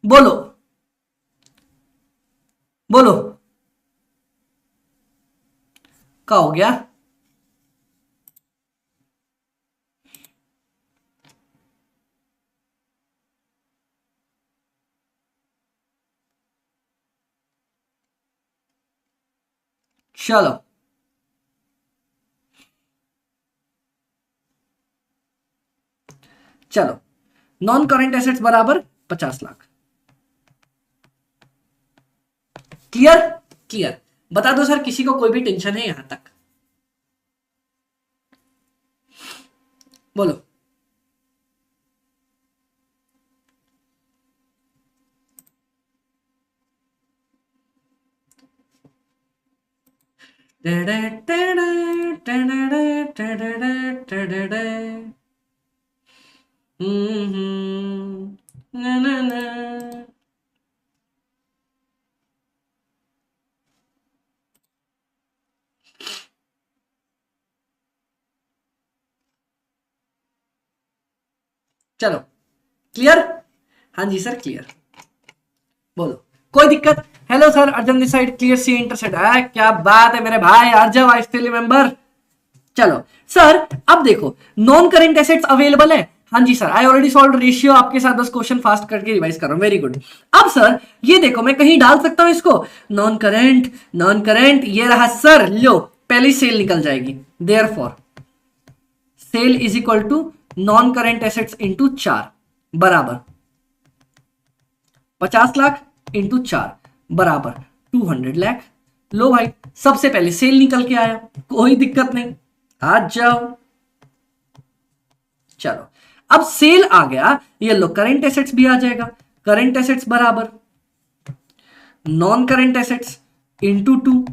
बोलो बोलो क्या हो गया? चलो चलो नॉन करेंट एसेट्स बराबर 50 लाख। क्लियर क्लियर, बता दो सर किसी को कोई भी टेंशन है यहां तक? बोलो। ना ना ना। चलो क्लियर? हाँ जी सर क्लियर। बोलो कोई दिक्कत? Hello sir Arjan this side, clear see intersect है, क्या बात है मेरे भाई अर्जन, आई स्टिल रिमेंबर। चलो सर अब देखो नॉन करेंट एसेट्स अवेलेबल है। हाँ जी sir, I already solve ratio, आपके साथ 10 क्वेश्चन फास्ट करके रिवाइज कर रहा हूं, वेरी गुड। अब सर ये देखो मैं कहीं डाल सकता हूं इसको, नॉन करेंट ये रहा सर, लो पहली सेल निकल जाएगी। Therefore sale is equal to non current assets into 4 बराबर 50 लाख इंटू 4 बराबर 200 लाख। लो भाई सबसे पहले सेल निकल के आया, कोई दिक्कत नहीं, आ जाओ। चलो अब सेल आ गया, ये लो करेंट एसेट्स भी आ जाएगा। करेंट एसेट्स बराबर non current assets into 2,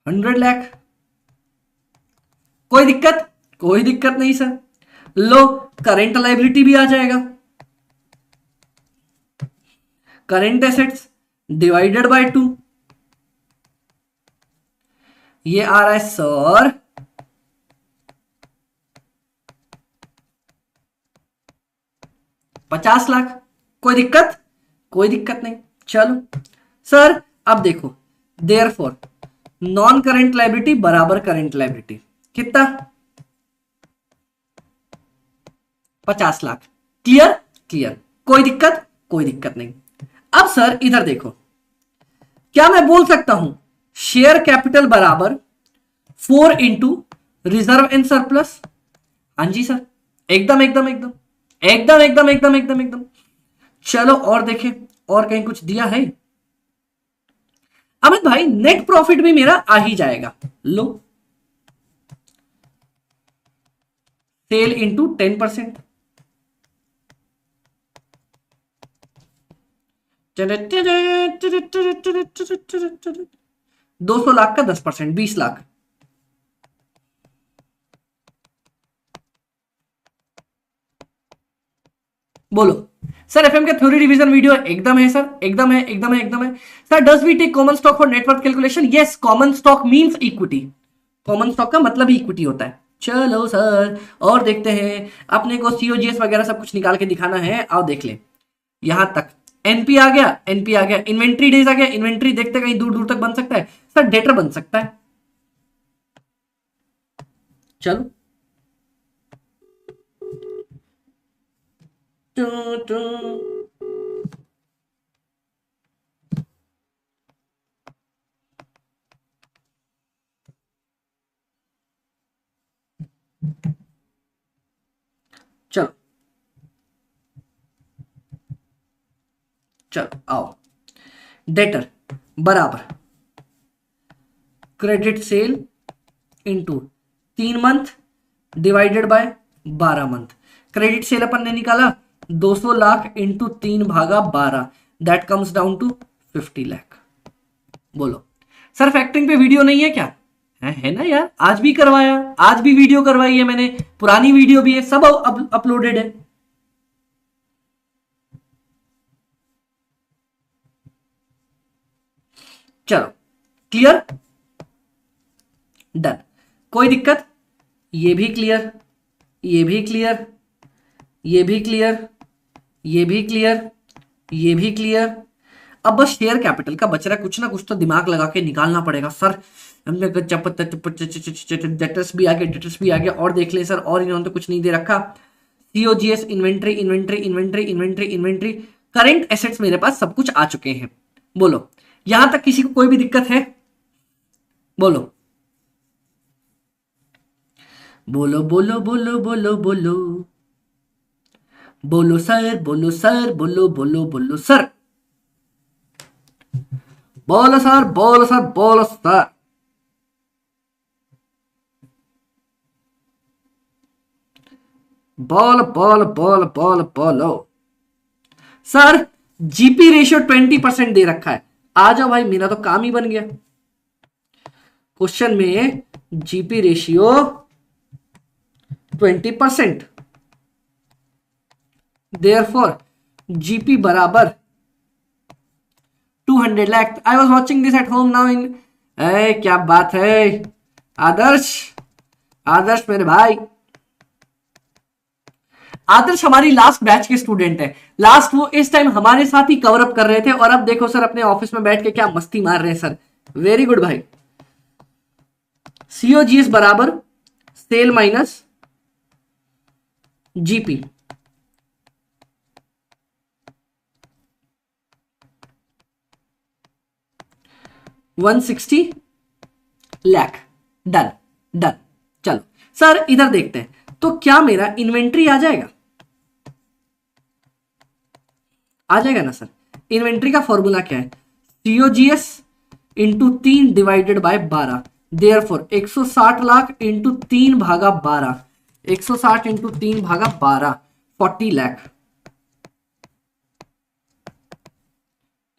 100 lakh. कोई दिक्कत? कोई दिक्कत नहीं सर। लो करेंट लाइबिलिटी भी आ जाएगा, करेंट एसेट्स डिवाइडेड बाय 2, ये आ रहा है सर 50 लाख। कोई दिक्कत? कोई दिक्कत नहीं। चलो सर अब देखो, देयरफॉर नॉन करेंट लाइबिलिटी बराबर करेंट लाइबिलिटी कितना? 50 लाख। क्लियर क्लियर, कोई दिक्कत? कोई दिक्कत नहीं। अब सर इधर देखो, क्या मैं बोल सकता हूं शेयर कैपिटल बराबर 4 इंटू रिजर्व एंड सरप्लस? हाँ जी सर, एकदम एकदम एकदम एकदम एकदम एकदम एकदम एकदम। चलो और देखें, और कहीं कुछ दिया है? अमित भाई नेट प्रॉफिट भी मेरा आ ही जाएगा। लो सेल इंटू 10%, 200 लाख का 10%, 20 लाख। बोलो सर एफएम का थ्योरी रिवीजन वीडियो एकदम है सर, एकदम है एकदम है एकदम है sir. Does we take common stock for net worth calculation? Yes, common stock means equity. Common stock का मतलब ही इक्विटी होता है। चलो सर और देखते हैं, अपने को सीओजीएस वगैरह सब कुछ निकाल के दिखाना है, आओ देख ले। यहां तक एनपी आ गया, एनपी आ गया, इन्वेंट्री डेज आ गया, इन्वेंट्री देखते कहीं दूर दूर तक बन सकता है सर, डेटर बन सकता है। चलो टू टू। चलो चलो आओ। डेटर बराबर credit sale into 3 month divided by 12 month. Credit sale अपन ने निकाला 200 lakh into 3/12, that comes down to 50 lakh. बोलो सर फैक्टरिंग पे वीडियो नहीं है क्या? है ना यार, आज भी करवाया, आज भी वीडियो करवाई है मैंने, पुरानी वीडियो भी है, सब अपलोडेड है। चलो क्लियर, डन, कोई दिक्कत? ये भी क्लियर, ये भी क्लियर, ये भी क्लियर, ये भी क्लियर, ये भी क्लियर। अब बस शेयर कैपिटल का बच रहा है, कुछ ना कुछ तो दिमाग लगा के निकालना पड़ेगा सर। हमने डेटर्स भी आ गया, डेटर्स भी आ गया, और देख ले सर, और इन्होंने तो कुछ नहीं दे रखा। COGS, inventory inventory inventory inventory inventory, current assets मेरे पास सब कुछ आ चुके हैं। बोलो यहां तक किसी को कोई भी दिक्कत है? बोलो बोलो बोलो बोलो बोलो बोलो बोलो सर, बोलो सर, बोलो बोलो बोलो सर, बोलो सर, बोलो सर, बोलो सर। बोल बोल बोल बोल बोलो सर। जीपी रेशियो 20% दे रखा है, आ जाओ भाई, मेरा तो काम ही बन गया। क्वेश्चन में जीपी रेशियो 20%, देयरफॉर जीपी बराबर 200 lakh. I was watching this at home now in, क्या बात है आदर्श, आदर्श मेरे भाई, आदर्श हमारी लास्ट बैच के स्टूडेंट है। लास्ट वो इस टाइम हमारे साथ ही कवर अप कर रहे थे, और अब देखो सर अपने ऑफिस में बैठ के क्या मस्ती मार रहे हैं सर। वेरी गुड भाई। सीओजीएस बराबर sale minus GP, 160 lakh, done done. चलो सर इधर देखते हैं, तो क्या मेरा इन्वेंट्री आ जाएगा? आ जाएगा ना सर। इन्वेंट्री का फॉर्मूला क्या है? COGS into 3/12, therefore 160 lakh into 3/12, 160 into 3/12, 40 lakh.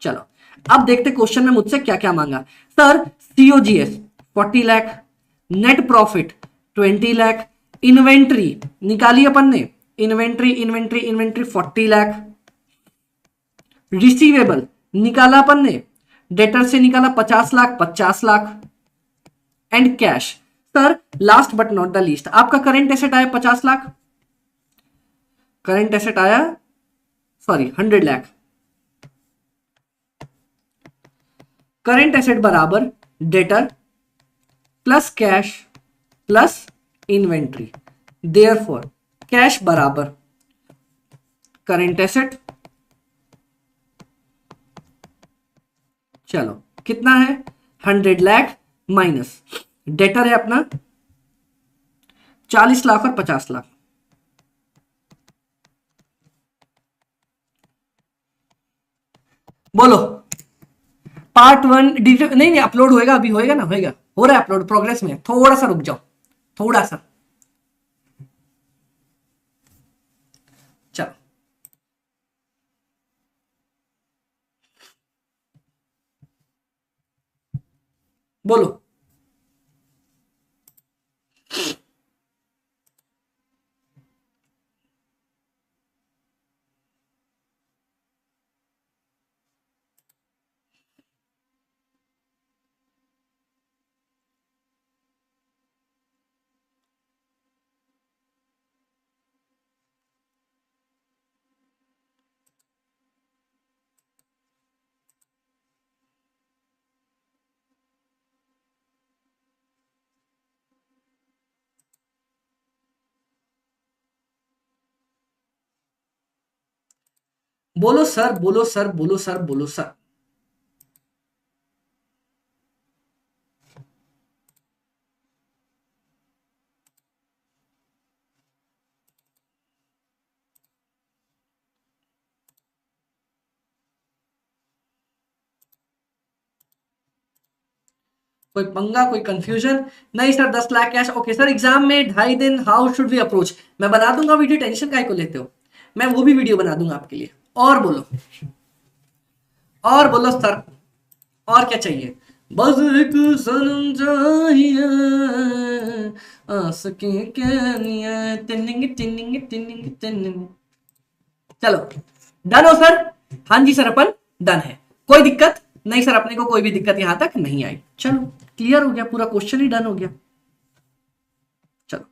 चलो अब देखते क्वेश्चन में मुझसे क्या क्या मांगा। Sir COGS 40 lakh, net profit 20 lakh, inventory निकाली अपन ने, inventory inventory inventory 40 lakh, receivable निकाला अपन ने, डेटर से निकाला 50 lakh, 50 lakh, and cash. Sir last but not the least, आपका करंट एसेट आया 50 लाख, करंट एसेट आया, सॉरी 100 लाख। करंट एसेट बराबर debtor plus cash plus inventory, therefore cash बराबर करंट एसेट, चलो कितना है 100 लाख, माइनस डेटर है अपना 40 लाख और 50 लाख। बोलो पार्ट 1 डिटेल नहीं नहीं अपलोड होएगा, अभी होएगा ना, होएगा, हो रहा है अपलोड, प्रोग्रेस में, थोड़ा सा रुक जाओ, थोड़ा सा। चलो बोलो बोलो सर, बोलो सर, बोलो सर, बोलो सर। कोई पंगा, कोई कंफ्यूजन? नहीं sir, 10 lakh cash. Okay sir, exam में 2.5 दिन, हाउ शुड वी अप्रोच? मैं बना दूंगा वीडियो, टेंशन काहे को लेते हो, मैं वो भी वीडियो बना दूंगा आपके लिए। और बोलो, और बोलो सर, और क्या चाहिए? बस एक सनम चाहिए, आस की कहानियां, टिनिंग टिनिंग टिनिंग टिनिंग। चलो, डन हो सर? हाँ जी सर, अपन डन है। कोई दिक्कत नहीं सर, अपने को कोई भी दिक्कत यहां तक नहीं आई। चलो, क्लियर हो गया, पूरा क्वेश्चन ही डन हो गया। चलो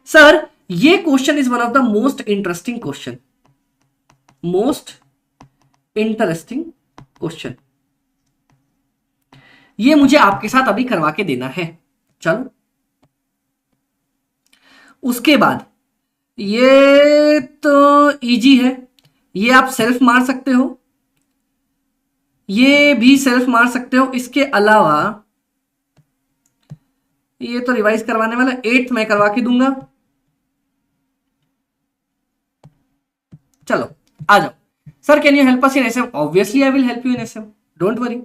सर, ये question is one of the most interesting question, most interesting question. ये मुझे आपके साथ अभी करवा के देना है। चलो, उसके बाद ये तो इजी है, ये आप सेल्फ मार सकते हो, ये भी सेल्फ मार सकते हो। इसके अलावा ये तो रिवाइज करवाने वाला, 8th मैं करवा के दूंगा। चलो आ जाओ sir, can you help us in SM? Obviously I will help you in SM, don't worry.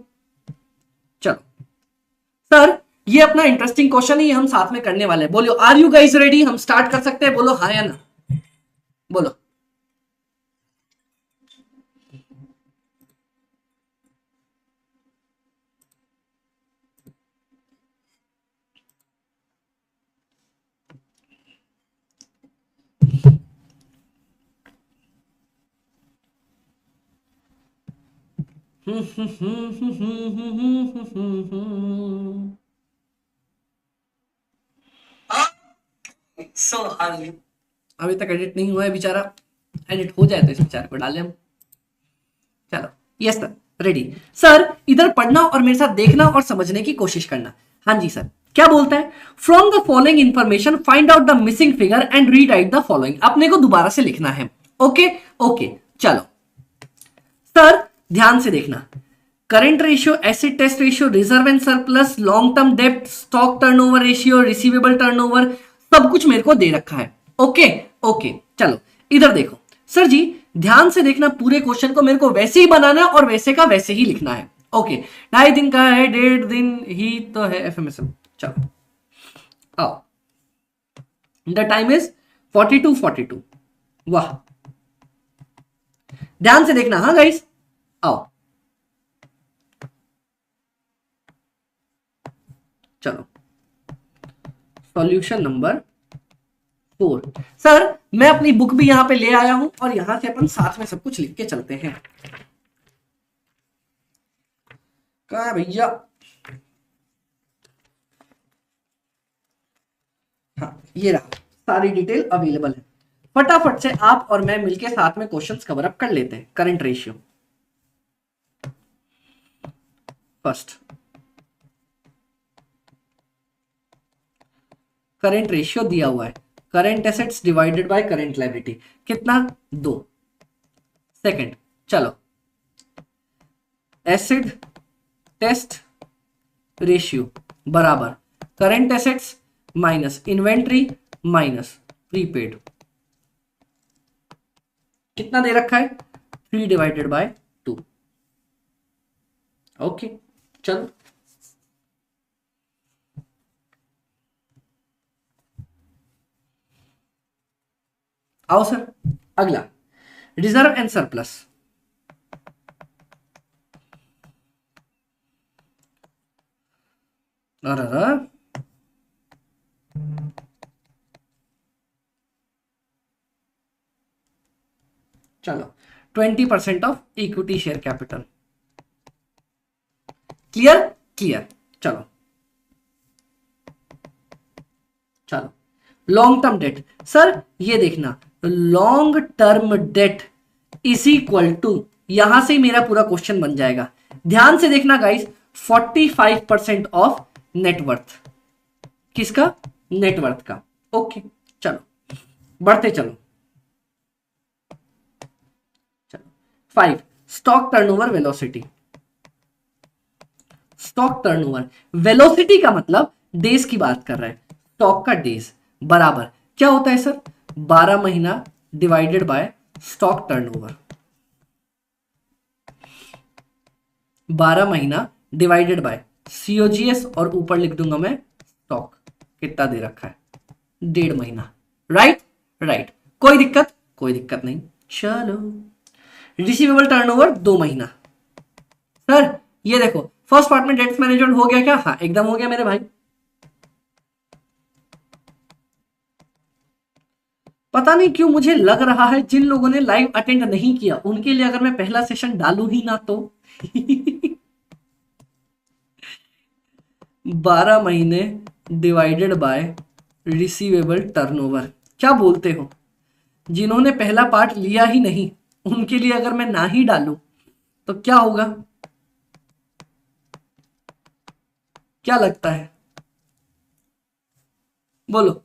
चलो सर, ये अपना इंटरेस्टिंग क्वेश्चन ही हम साथ में करने वाले हैं। बोलो, आर यू गाइस रेडी? हम स्टार्ट कर सकते हैं, बोलो हाँ या ना, बोलो। सो अभी तक एडिट नहीं हुआ है बेचारा, एडिट हो जाए तो इस बेचारे को डालें हम। चलो, यस सर, रेडी। सर, इधर पढ़ना और मेरे साथ देखना और समझने की कोशिश करना। हाँ जी सर, क्या बोलता है? From the following information find out the missing figure and rewrite the following. अपने को दोबारा से लिखना है। ओके ओके, चलो सर, ध्यान से देखना। Current ratio, acid test ratio, reserve and surplus, long term डेब्ट, stock turnover ratio, receivable turnover, सब कुछ मेरे को दे रखा है। ओके ओके, चलो इधर देखो सर जी, ध्यान से देखना, पूरे क्वेश्चन को मेरे को वैसे ही बनाना है और वैसे का वैसे ही लिखना है। ओके, 2.5 दिन का है, 1.5 दिन ही तो है एफएमएसएम। चलो आओ, द टाइम इज 42:42। वाह, ध्यान से देखना हाँ गाइस, आओ। चलो, सॉल्यूशन नंबर 4। सर, मैं अपनी बुक भी यहां पे ले आया हूं और यहां से अपन साथ में सब कुछ लिख के चलते हैं। कहा है भैया? हाँ, ये रहा, सारी डिटेल अवेलेबल है। फटाफट से आप और मैं मिलके साथ में क्वेश्चंस कवर अप कर लेते हैं। Current ratio first, current ratio दिया हुआ है, current assets divided by current liability, कितना? 2। सेकंड, चलो, एसिड टेस्ट रेशियो बराबर current assets minus inventory minus prepaid, कितना दे रखा है? 3/2। ओके, चलो आओ सर, अगला, रिजर्व एंड सरप्लस। चलो, 20% of equity share capital. Clear clear, चलो चलो, लॉन्ग टर्म डेट। सर ये देखना, long term debt is equal to, यहां से मेरा पूरा क्वेश्चन बन जाएगा। ध्यान से देखना गाइस, 45% ऑफ नेटवर्थ। किसका? नेटवर्थ का। ओके, चलो बढ़ते चलो। चलो, 5 stock turnover velocity. Stock turnover velocity का मतलब डेज की बात कर रहे हैं, स्टॉक का डेज बराबर क्या होता है सर, 12 महीना डिवाइडेड बाय स्टॉक टर्नओवर। 12 महीना डिवाइडेड बाय सीओजीएस और ऊपर लिख दूंगा मैं स्टॉक, कितना दे रखा है, 1.5 महीना। राइट राइट, कोई दिक्कत, कोई दिक्कत नहीं। चलो रिसीवेबल टर्नओवर 2 महीना। सर ये देखो फर्स्ट पार्ट में डेट्स मैनेजमेंट हो गया क्या, हाँ एकदम हो गया मेरे भाई। पता नहीं क्यों मुझे लग रहा है जिन लोगों ने लाइव अटेंड नहीं किया उनके लिए अगर मैं पहला सेशन डालू ही ना तो 12 महीने डिवाइडेड बाय रिसीवेबल टर्नओवर, क्या बोलते हो? जिन्होंने पहला पार्ट लिया ही नहीं उनके लिए अगर मैं ना ही डालूं तो क्या होगा, क्या लगता है, बोलो।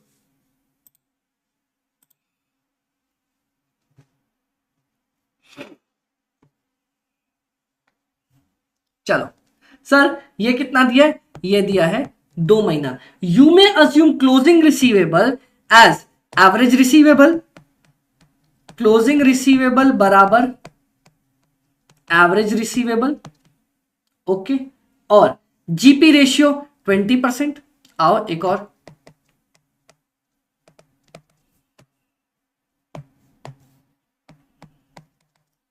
चलो सर ये कितना दिया है, ये दिया है 2 महीना। You may assume closing receivable as average receivable, closing receivable बराबर एवरेज रिसीवेबल, ओके। और जीपी रेशियो 20%। आओ एक और,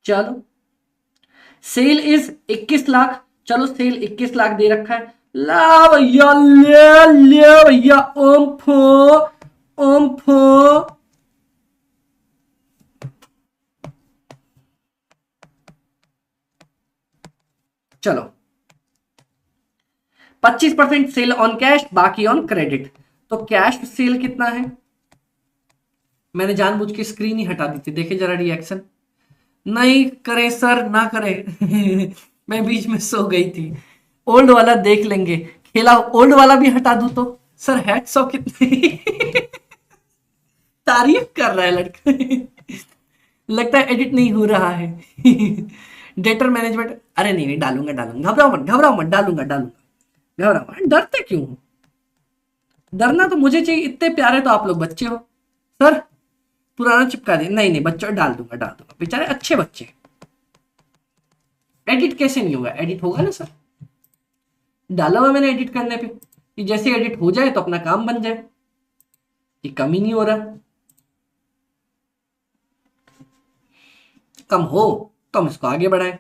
चलो सेल इज 21 लाख, चलो सेल 21 लाख दे रखा है, ला भैया ले ले भैया, ओम फो ओम फो। चलो 25% सेल ऑन कैश, बाकी ऑन क्रेडिट। तो कैश सेल कितना है, मैंने जानबूझ के स्क्रीन ही हटा दी थी, देखे जरा रिएक्शन। नहीं करे सर ना करे मैं बीच में सो गई थी। ओल्ड वाला देख लेंगे, खेला ओल्ड वाला भी हटा दूं तो सर हैट सौ कितनी तारीफ कर रहा है लड़का लगता है एडिट नहीं हो रहा है डेटर मैनेजमेंट, अरे नहीं नहीं डालूंगा डालूंगा, घबराओ मत डालूंगा डालूंगा, घबराओ मत, डरते क्यों हो? डरना तो मुझे चाहिए, इतने प्यारे तो आप लोग बच्चे हो। सर पुराना चिपका दे, नहीं नहीं बच्चों डाल दूंगा, बेचारे अच्छे बच्चे। एडिट कैसे नहीं होगा, एडिट होगा ना सर, डाला हुआ मैंने एडिट करने पे, कि जैसे एडिट हो जाए तो अपना काम बन जाए, ये कम ही नहीं हो रहा। कम हो तो हम इसको आगे बढ़ाएं।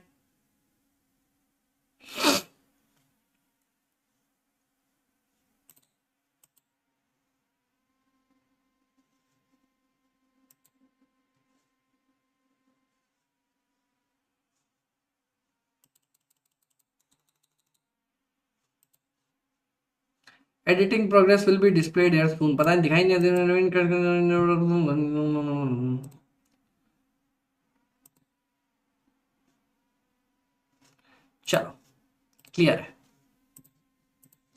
Editing progress will be displayed here soon, पता नहीं दिखाई नहीं दे। चलो क्लियर है,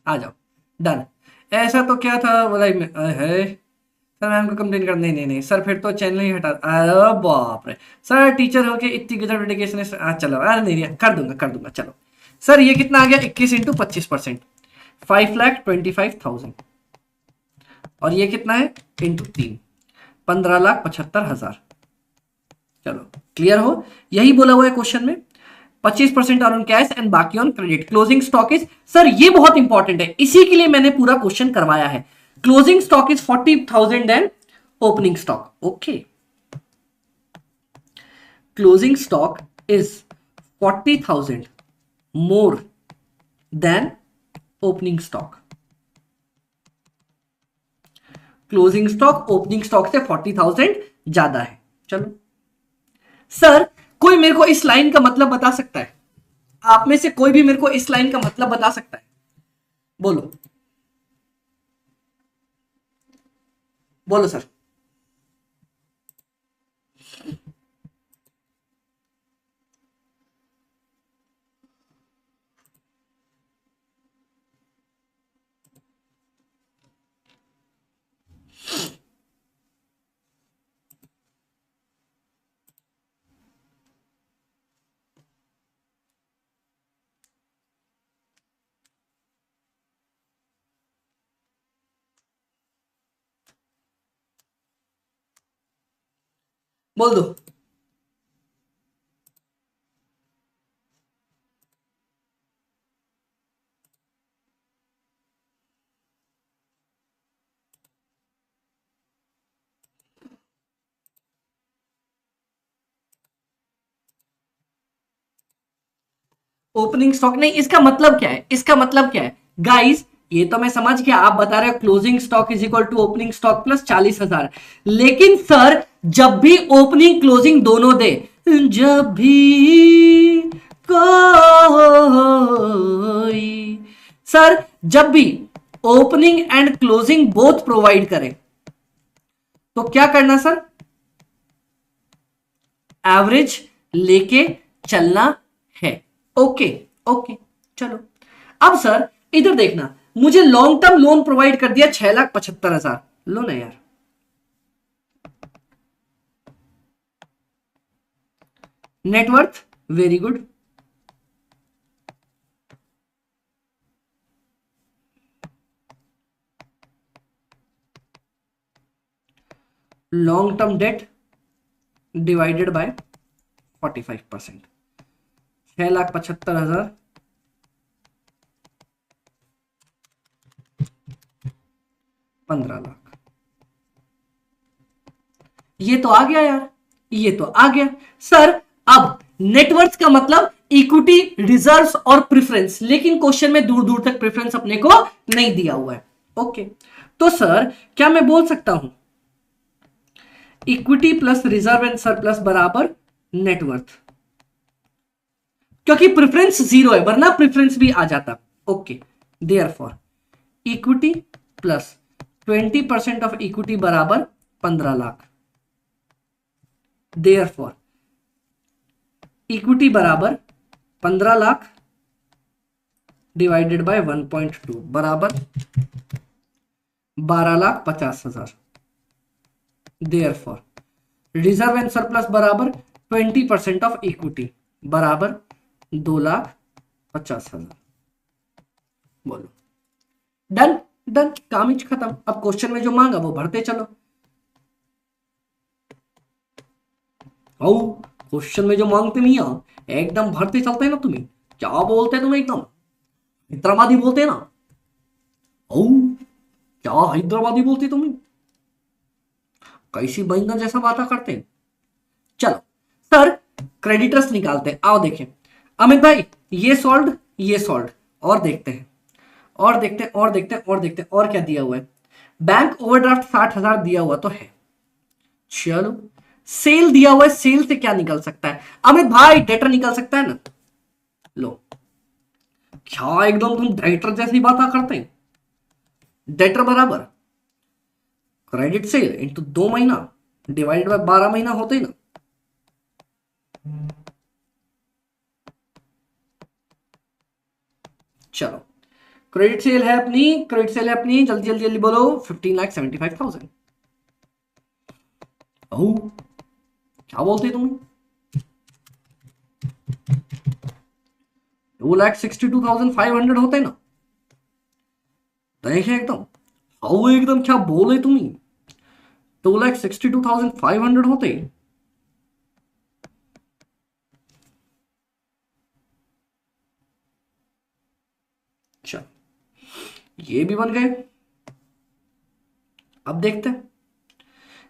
आ जाओ डन। ऐसा तो क्या था बोला है सर, मैम को कंप्लेन कर, नहीं नहीं नहीं सर फिर तो चैनल ही हटा, अरे बाप रे सर टीचर होके इतनी गजब डेडिकेशन है, चलो अरे नहीं कर दूंगा चलो। सर ये कितना आ गया, 21 इंटू 25%, 5,25,000। और ये कितना है इंटू 3, 15,75,000। चलो क्लियर हो, यही बोला हुआ है क्वेश्चन में, 25% ऑन कैश एंड बाकी on credit. Closing stock is, sir ये बहुत इंपॉर्टेंट है, इसी के लिए मैंने पूरा क्वेश्चन करवाया है। Closing stock is 40,000 and opening stock, okay. Closing stock is 40,000 more than opening stock. Closing stock opening stock से 40,000 ज्यादा है। चलो सर कोई मेरे को इस लाइन का मतलब बता सकता है, आप में से कोई भी मेरे को इस लाइन का मतलब बता सकता है, बोलो बोलो सर। बोल दो। ओपनिंग स्टॉक नहीं, इसका मतलब क्या है, इसका मतलब क्या है गाइस, ये तो मैं समझ गया, आप बता रहे हो closing stock is equal to opening stock plus 40,000, लेकिन सर जब भी ओपनिंग क्लोजिंग दोनों दे, जब भी कोई, सर जब भी opening and closing both provide करें तो क्या करना सर, एवरेज लेके चलना है। ओके, ओके, चलो। अब सर इधर देखना, मुझे लॉन्ग टर्म लोन प्रोवाइड कर दिया 6,75,000, लो ना यार। Net worth very good, long term date divided bye 45%, 6,75,000 15,00,000, ये तो आ गया यार, ये तो आ गया सर। अब नेटवर्थ का मतलब इक्विटी, रिजर्व्स और प्रेफरेंस, लेकिन क्वेश्चन में दूर दूर तक प्रेफरेंस अपने को नहीं दिया हुआ है। ओके, तो सर क्या मैं बोल सकता हूं equity plus reserve and surplus बराबर नेटवर्थ, क्योंकि प्रेफरेंस जीरो है, वरना प्रेफरेंस भी आ जाता। Okay, therefore equity plus 20% of equity बराबर 15,00,000, देयरफॉर इक्विटी बराबर 15,00,000 डिवाइडेड बाय 1.2 बराबर 12,50,000, देयरफॉर रिजर्व एंड सरप्लस बराबर 20% ऑफ इक्विटी बराबर 2,50,000। बोलो, डन, डन, काम ही खत्म। अब क्वेश्चन में जो मांगा वो भरते चलो। ओ, क्वेश्चन में जो मांगते नहीं है एकदम भरते चलते हैं ना तुम्हें, क्या बोलते हैं तुम एकदम हैदराबादी बोलते हैं ना। ओ, क्या हैदराबादी बोलते तुम्हें, कैसी बैंगन जैसा बातें करते हैं। चलो सर, क्रेडिटर्स निकालते हैं, आओ देखें। अमित भाई ये सॉल्व, ये सॉल्व, और देखते हैं, और देखते हैं, और देखते हैं, और देखते हैं, और क्या दिया हुआ है। बैंक ओवरड्राफ्ट 60,000 दिया हुआ तो है। चलो, सेल दिया हुआ है, सेल से क्या निकल सकता है अमित भाई, डेटर निकल सकता है ना। लो, क्या एकदम तुम डेटर जैसी बात करते हैं। डेटर बराबर क्रेडिट सेल इंटू 2 महीना डिवाइड बाय 12 महीना होते ही ना। चलो, क्रेडिट सेल है अपनी, क्रेडिट सेल है अपनी, जल्दी जल्दी जल्दी बोलो, 15,75,000। ओह, क्या बोलते तुम, 2,62,500 होते ना। देखे एकदम, हाउ एकदम क्या बोले तुम्हें, 2,62,500 होते। चल, ये भी बन गए। अब देखते हैं,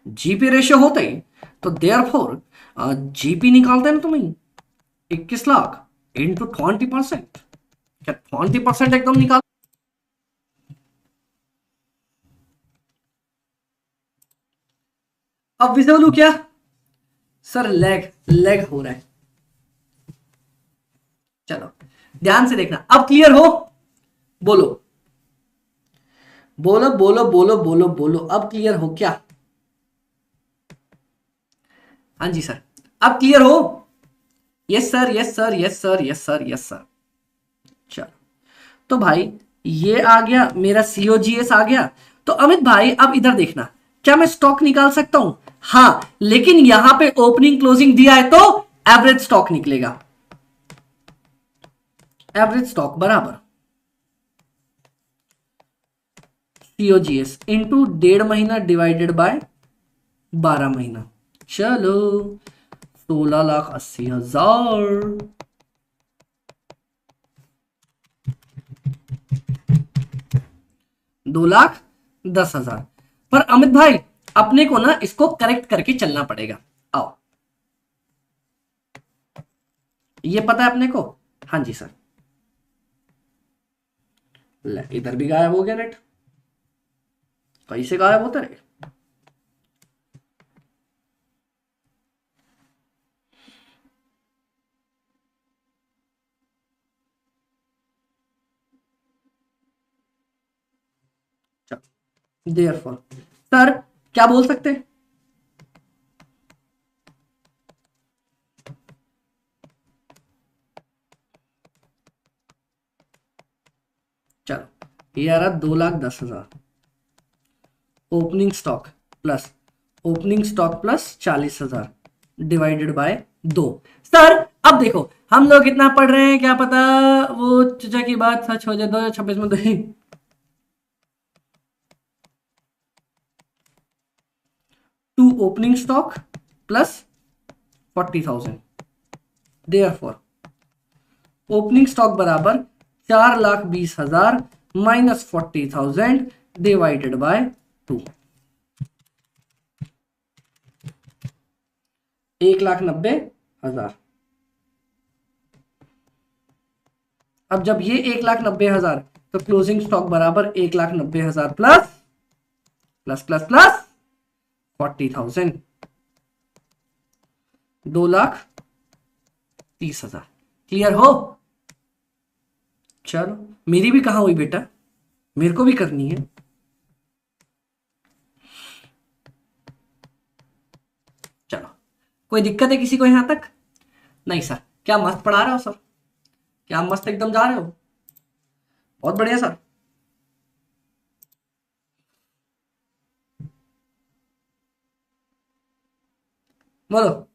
जीपी रेशियो होते ही तो देयरफॉर जीपी निकालते हैं ना तुम्हें, 21,00,000 इंटू 20%, क्या 20% एकदम निकाल। अब विजिबल क्या सर, लैग लैग हो रहा है। चलो ध्यान से देखना, अब क्लियर हो, बोलो बोलो बोलो बोलो बोलो बोलो, अब क्लियर हो क्या। हाँ जी सर, अब क्लियर हो। Yes sir, yes sir, yes sir, yes sir, yes sir. चलो, तो भाई ये आ गया मेरा सीओजीएस आ गया। तो अमित भाई अब इधर देखना, क्या मैं स्टॉक निकाल सकता हूं, हाँ, लेकिन यहां पे ओपनिंग क्लोजिंग दिया है तो एवरेज स्टॉक निकलेगा। एवरेज स्टॉक बराबर सीओजीएस इंटू 1.5 महीना डिवाइडेड बाय 12 महीना, चलो 16,80,000 2,10,000। पर अमित भाई अपने को ना इसको करेक्ट करके चलना पड़ेगा। आओ, ये पता है अपने को। हाँ जी सर। ले, इधर भी गायब हो गया नेट, कैसे गायब होता है। देयरफॉर सर क्या बोल सकते हैं। चलो ये आ रहा 2,10,000 opening stock plus 40,000 divided by 2। Sir अब देखो हम लोग इतना पढ़ रहे हैं, क्या पता वो चचा की बात सच हो जाए। 2026 में तो to opening stock plus 40,000, therefore opening stock बराबर 4,20,000 माइनस 40,000 डिवाइडेड बाय 2, 1,90,000। अब जब ये 1,90,000 तो क्लोजिंग स्टॉक बराबर 1,90,000 plus plus plus plus 40,000, 2,30,000। Clear हो। चलो मेरी भी कहाँ हुई बेटा, मेरे को भी करनी है। चलो कोई दिक्कत है किसी को यहां तक। नहीं सर, क्या मस्त पढ़ा रहे हो सर, क्या मस्त एकदम जा रहे हो, बहुत बढ़िया सर। बोलो।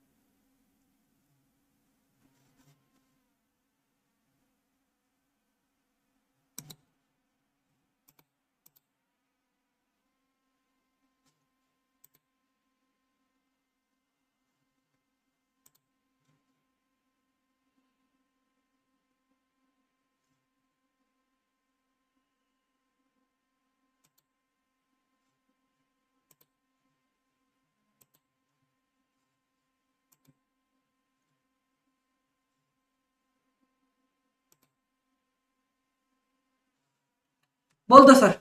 बोल दो सर।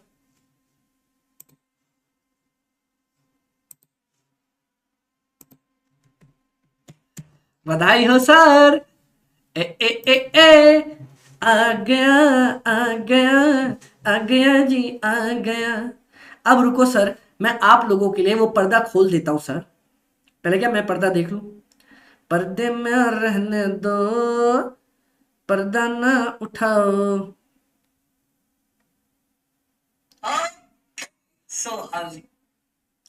बधाई हो सर। ए आ गया आ गया आ गया जी आ गया। अब रुको सर, मैं आप लोगों के लिए वो पर्दा खोल देता हूं सर। पहले क्या मैं पर्दा देख लूं, पर्दे में रहने दो, पर्दा ना उठाओ। सो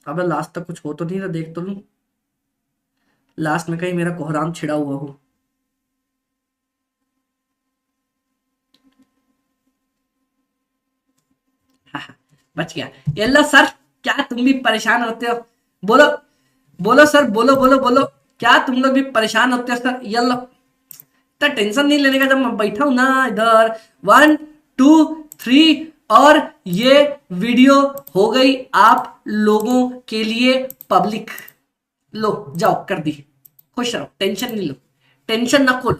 अब लास्ट तक कुछ हो तो नहीं रहा, देख तो लूं लास्ट में कहीं मेरा कोहराम छिड़ा हुआ हो। बच गया। ये लो सर, क्या तुम भी परेशान होते हो। बोलो बोलो सर, बोलो बोलो बोलो, क्या तुम लोग भी परेशान होते हो सर। ये लो, इतना टेंशन नहीं लेने का, जब मैं बैठा हूं ना इधर। 1 2 3 और ये वीडियो हो गई आप लोगों के लिए पब्लिक। लो जाओ कर दी, खुश रहो, टेंशन नहीं लो, टेंशन ना लो।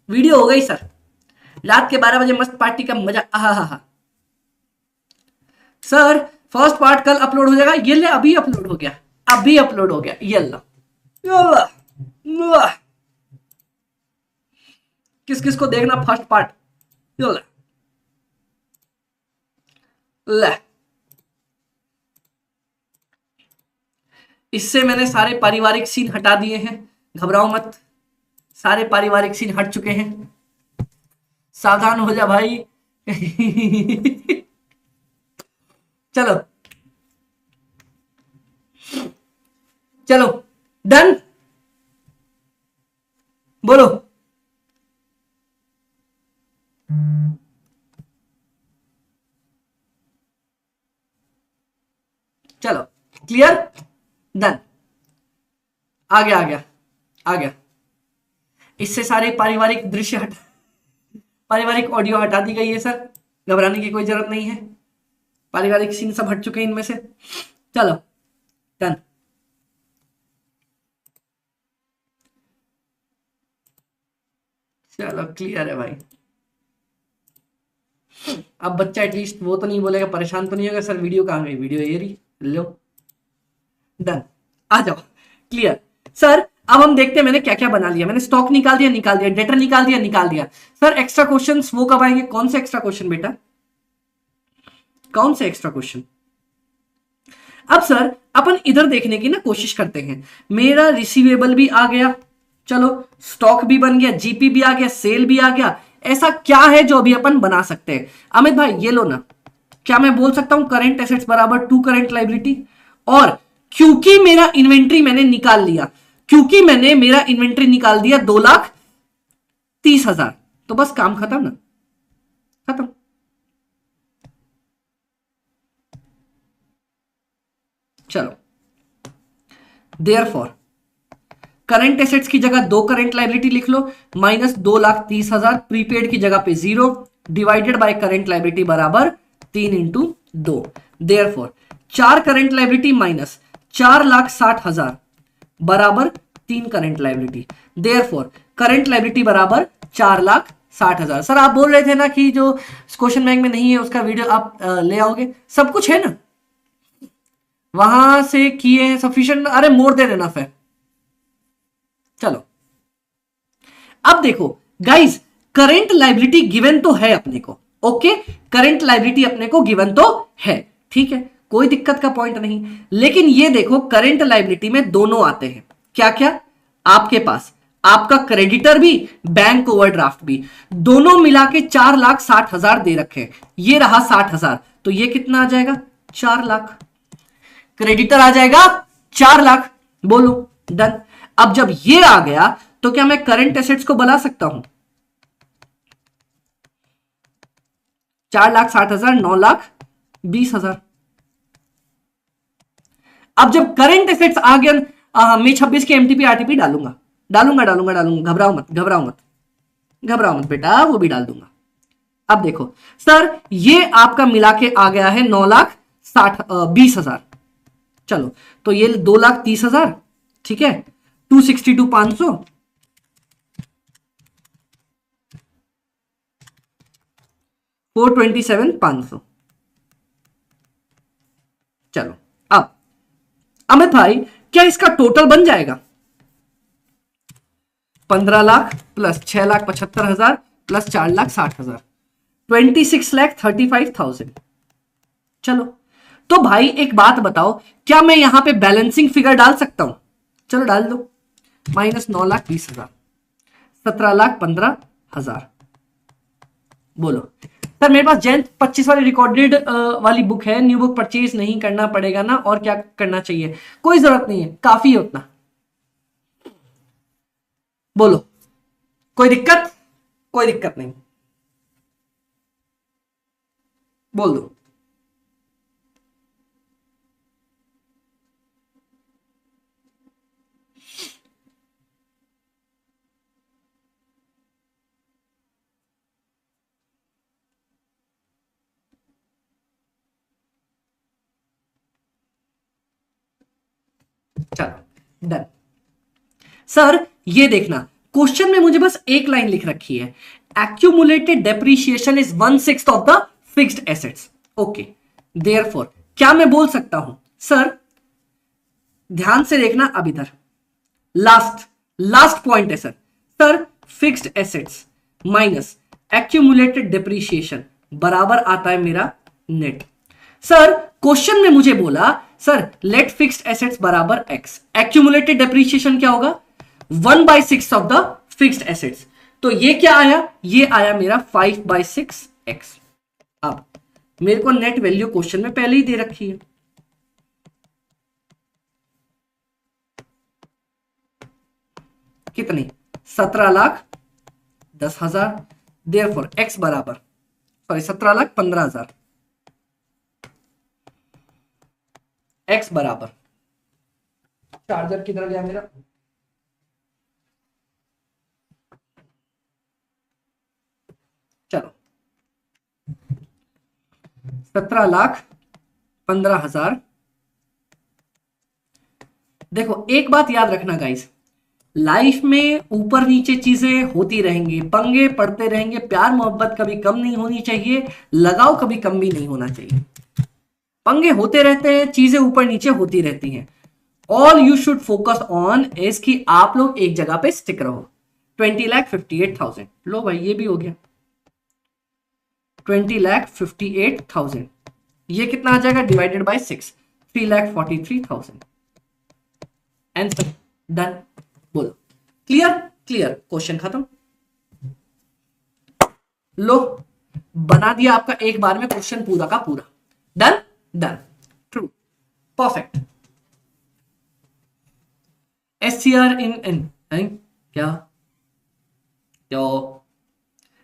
वीडियो हो गई सर, रात के 12 बजे मस्त पार्टी का मजा। आहा हा हा। सर फर्स्ट पार्ट कल अपलोड हो जाएगा, ये ले अभी अपलोड हो गया, अभी अपलोड हो गया। ये लो, किस किस को देखना फर्स्ट पार्ट। ये ले, इससे मैंने सारे पारिवारिक सीन हटा दिए हैं, घबराओ मत, सारे पारिवारिक सीन हट चुके हैं। सावधान हो जा भाई। चलो चलो डन, बोलो। चलो क्लियर, डन। आ गया आ गया आ गया। इससे सारे पारिवारिक दृश्य पारिवारिक ऑडियो हटा दी गई है सर, घबराने की कोई जरूरत नहीं है, पारिवारिक सीन सब हट चुके हैं इनमें से। चलो डन। चलो क्लियर है भाई। अब बच्चा एटलीस्ट वो तो नहीं बोलेगा, परेशान तो नहीं होगा सर वीडियो कहाँ गई, वीडियो ये रही लो। डन, आ जाओ क्लियर। सर अब हम देखते हैं मैंने क्या क्या बना लिया। मैंने स्टॉक निकाल दिया, डेटर निकाल दिया। सर एक्स्ट्रा क्वेश्चंस वो कब आएंगे? कौन से एक्स्ट्रा क्वेश्चन बेटा, कौन से एक्स्ट्रा क्वेश्चन? अब सर अपन इधर देखने की ना कोशिश करते हैं। मेरा रिसीवेबल भी आ गया, चलो स्टॉक भी बन गया, जीपी भी आ गया, सेल भी आ गया। ऐसा क्या है जो अभी अपन बना सकते हैं? अमित भाई ये लो ना, क्या मैं बोल सकता हूं करेंट एसेट्स बराबर टू करेंट लाइबिलिटी? और क्योंकि मेरा इन्वेंट्री मैंने निकाल लिया, क्योंकि मैंने मेरा इन्वेंट्री निकाल दिया 2,30,000, तो बस काम खत्म ना, खत्म। चलो देयरफॉर करंट एसेट्स की जगह 2 करंट लाइबिलिटी लिख लो, माइनस 2,30,000, प्रीपेड की जगह पे 0, डिवाइडेड बाय करंट लाइबिलिटी बराबर 3 into 2। Therefore 4 current liability minus 4,60,000 बराबर 3 current liability. Therefore current liability बराबर 4,60,000। सर आप बोल रहे थे ना कि जो क्वेश्चन बैंक में नहीं है उसका वीडियो आप ले आओगे, सब कुछ है ना वहां से किए हैं सफिशिएंट, अरे मोर देन इनफ है। चलो अब देखो गाइस, करंट लाइबिलिटी गिवन तो है अपने को, ओके करंट लाइबिलिटी अपने को गिवन तो है, ठीक है कोई दिक्कत का पॉइंट नहीं। लेकिन ये देखो करंट लाइबिलिटी में दोनों आते हैं, क्या क्या आपके पास, आपका क्रेडिटर भी बैंक ओवरड्राफ्ट भी, दोनों मिला के 4,60,000 दे रखे हैं। ये रहा 60,000, तो ये कितना आ जाएगा 4 लाख, क्रेडिटर आ जाएगा 4 लाख, बोलो डन। अब जब ये आ गया तो क्या मैं करंट एसेट्स को बना सकता हूं? 4,60,000, 9,20,000। अब जब करंट एसेट्स आ गया, मैं 26 के एमटीपी आरटीपी डालूंगा, घबराओ मत घबराओ मत बेटा, वो भी डाल दूंगा। अब देखो सर ये आपका मिला के आ गया है 9,20,000, चलो तो ये 2,30,000, ठीक है 262,500, 427,500। चलो अब अमित भाई क्या इसका टोटल बन जाएगा? 15 लाख प्लस 6,75,000 प्लस 4,60,000, 26,35,000। चलो तो भाई एक बात बताओ, क्या मैं यहां पे बैलेंसिंग फिगर डाल सकता हूं? चलो डाल दो, माइनस 9,20,000, 17,15,000। बोलो सर मेरे पास जैन 25 वाली रिकॉर्डेड वाली बुक है, न्यू बुक परचेज नहीं करना पड़ेगा ना, और क्या करना चाहिए? कोई जरूरत नहीं है, काफी है उतना। बोलो कोई दिक्कत? कोई दिक्कत नहीं, बोल दो। चलो डन। सर ये देखना क्वेश्चन में मुझे बस एक लाइन लिख रखी है, accumulated depreciation is 1/6 of the fixed assets, okay therefore क्या मैं बोल सकता हूं? सर ध्यान से देखना, अब इधर लास्ट पॉइंट है sir fixed assets minus accumulated depreciation बराबर आता है मेरा नेट। सर क्वेश्चन में मुझे बोला सर लेट फिक्स्ड एसेट्स बराबर एक्स, एक्यूमुलेटेड डेप्रीशिएशन क्या होगा? 1/6 ऑफ द फिक्स्ड एसेट्स, तो ये क्या आया? ये आया मेरा 5/6 एक्स। अब मेरे को नेट वैल्यू क्वेश्चन में पहले ही दे रखी है, कितनी? 17,10,000। देयरफॉर एक्स बराबर, सॉरी 17,15,000, एक्स बराबर, चार्जर किधर गया मेरा? 17,15,000। देखो एक बात याद रखना गाइस, लाइफ में ऊपर नीचे चीजें होती रहेंगी, पंगे पड़ते रहेंगे, प्यार मोहब्बत कभी कम नहीं होनी चाहिए, लगाव कभी कम भी नहीं होना चाहिए। पंगे होते रहते हैं, चीजें ऊपर नीचे होती रहती हैं। All you should focus on is कि आप लोग एक जगह पे स्टिक रहो। 20,58,000 लो भाई, ये भी हो गया 20,58,000। ये कितना आ जाएगा डिवाइडेड बाय 6, 3,43,000। Answer done. बोलो क्लियर? क्लियर, क्वेश्चन खत्म। लो बना दिया आपका एक बार में क्वेश्चन पूरा का पूरा। Done done, true, perfect. SCR इन क्या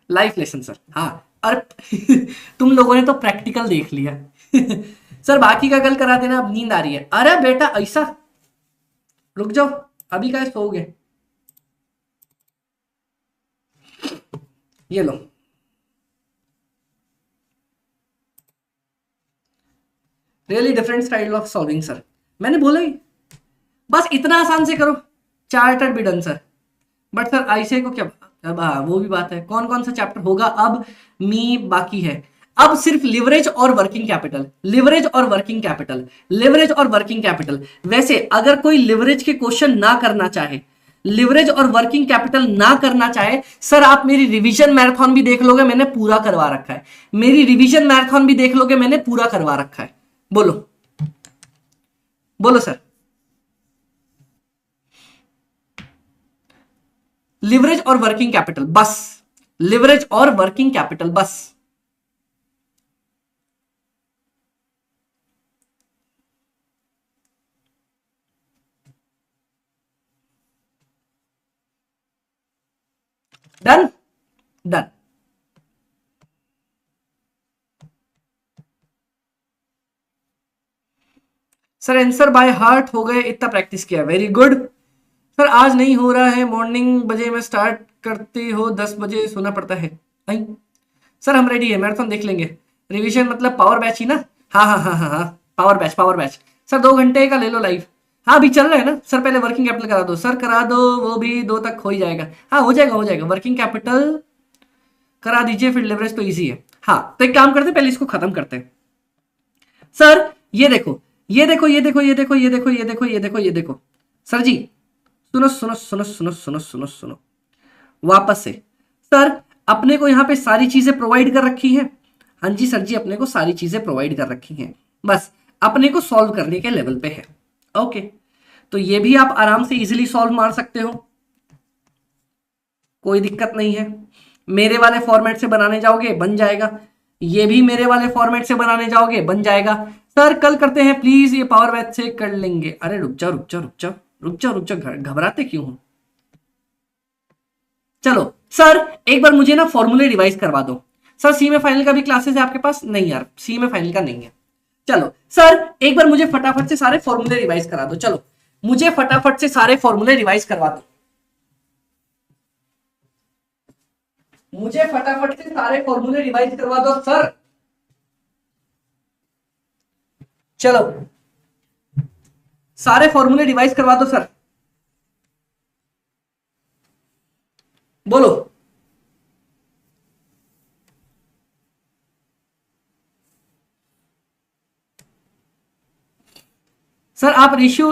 लाइफ लेसन सर? हाँ अरे तुम लोगों ने तो प्रैक्टिकल देख लिया सर बाकी का कल करा देना, अब नींद आ रही है। अरे बेटा ऐसा, रुक जाओ अभी का सोओगे। ये लो, really different style of solving sir. मैंने बोला ही बस इतना आसान से करो, चार्टर भी डन सर। बट सर ऐसे को क्या, अब हाँ वो भी बात है, कौन कौन सा चैप्टर होगा अब मी बाकी है। अब सिर्फ लिवरेज और वर्किंग कैपिटल, लिवरेज और वर्किंग कैपिटल, लिवरेज और वर्किंग कैपिटल। वैसे अगर कोई लिवरेज के क्वेश्चन ना करना चाहे, लिवरेज और वर्किंग कैपिटल ना करना चाहे, सर आप मेरी रिवीजन मैराथन भी देख लोगे, मैंने पूरा करवा रखा है। मेरी रिवीजन मैराथन भी देख लोगे, मैंने पूरा करवा रखा है। बोलो बोलो सर। लिवरेज और वर्किंग कैपिटल बस, लिवरेज और वर्किंग कैपिटल बस। Done done. Sir answer by heart हो गए, इतना प्रैक्टिस किया, वेरी गुड। सर आज नहीं हो रहा है, मॉर्निंग बजे में स्टार्ट करती हो, 10 बजे सोना पड़ता है। नहीं सर हम रेडी है, मैराथन देख लेंगे। रिवीजन मतलब पावर बैच ही ना? हाँ हाँ हाँ हाँ हाँ, power batch power batch. Sir 2 घंटे का ले लो लाइव। हाँ अभी चल रहा है ना सर, पहले वर्किंग कैपिटल करा दो सर, करा दो, वो भी 2 तक हो ही जाएगा। हाँ हो जाएगा हो जाएगा, वर्किंग कैपिटल करा दीजिए, फिर लेवरेज तो ईजी है। हाँ तो एक काम करते हैं, पहले इसको खत्म करते हैं। सर ये देखो ये देखो ये देखो ये देखो ये देखो ये देखो ये देखो ये देखो सर जी, सुनो सुनो सुनो सुनो सुनो सुनो सुनो वापस से। सर अपने को यहाँ पे सारी चीजें प्रोवाइड कर रखी हैं। हाँ जी सर जी, अपने को सारी चीजें प्रोवाइड कर रखी हैं, बस अपने को सॉल्व करने के लेवल पे है। ओके तो ये भी आप आराम से इजीली सॉल्व मार सकते हो, कोई दिक्कत नहीं है। मेरे वाले फॉर्मेट से बनाने जाओगे बन जाएगा, ये भी मेरे वाले फॉर्मेट से बनाने जाओगे बन जाएगा। सर कल करते हैं प्लीज, ये पावर बैच से कर लेंगे। अरे रुक जाओ रुक जाओ रुक जाओ रुक जाओ रुक जाओ, घबराते क्यों हो? चलो सर एक बार मुझे ना फॉर्मूले रिवाइज करवा दो। सर सी में फाइनल का भी क्लासेस है आपके पास? नहीं यार सी में फाइनल का नहीं है। चलो सर एक बार मुझे फटाफट से सारे फॉर्मूले रिवाइज करा दो। चलो मुझे फटाफट से सारे फॉर्मूले रिवाइज करवा दो, मुझे फटाफट से सारे फॉर्मूले रिवाइज करवा दो सर। चलो सारे फॉर्मूले रिवाइज करवा दो सर, बोलो। सर आप रेशियो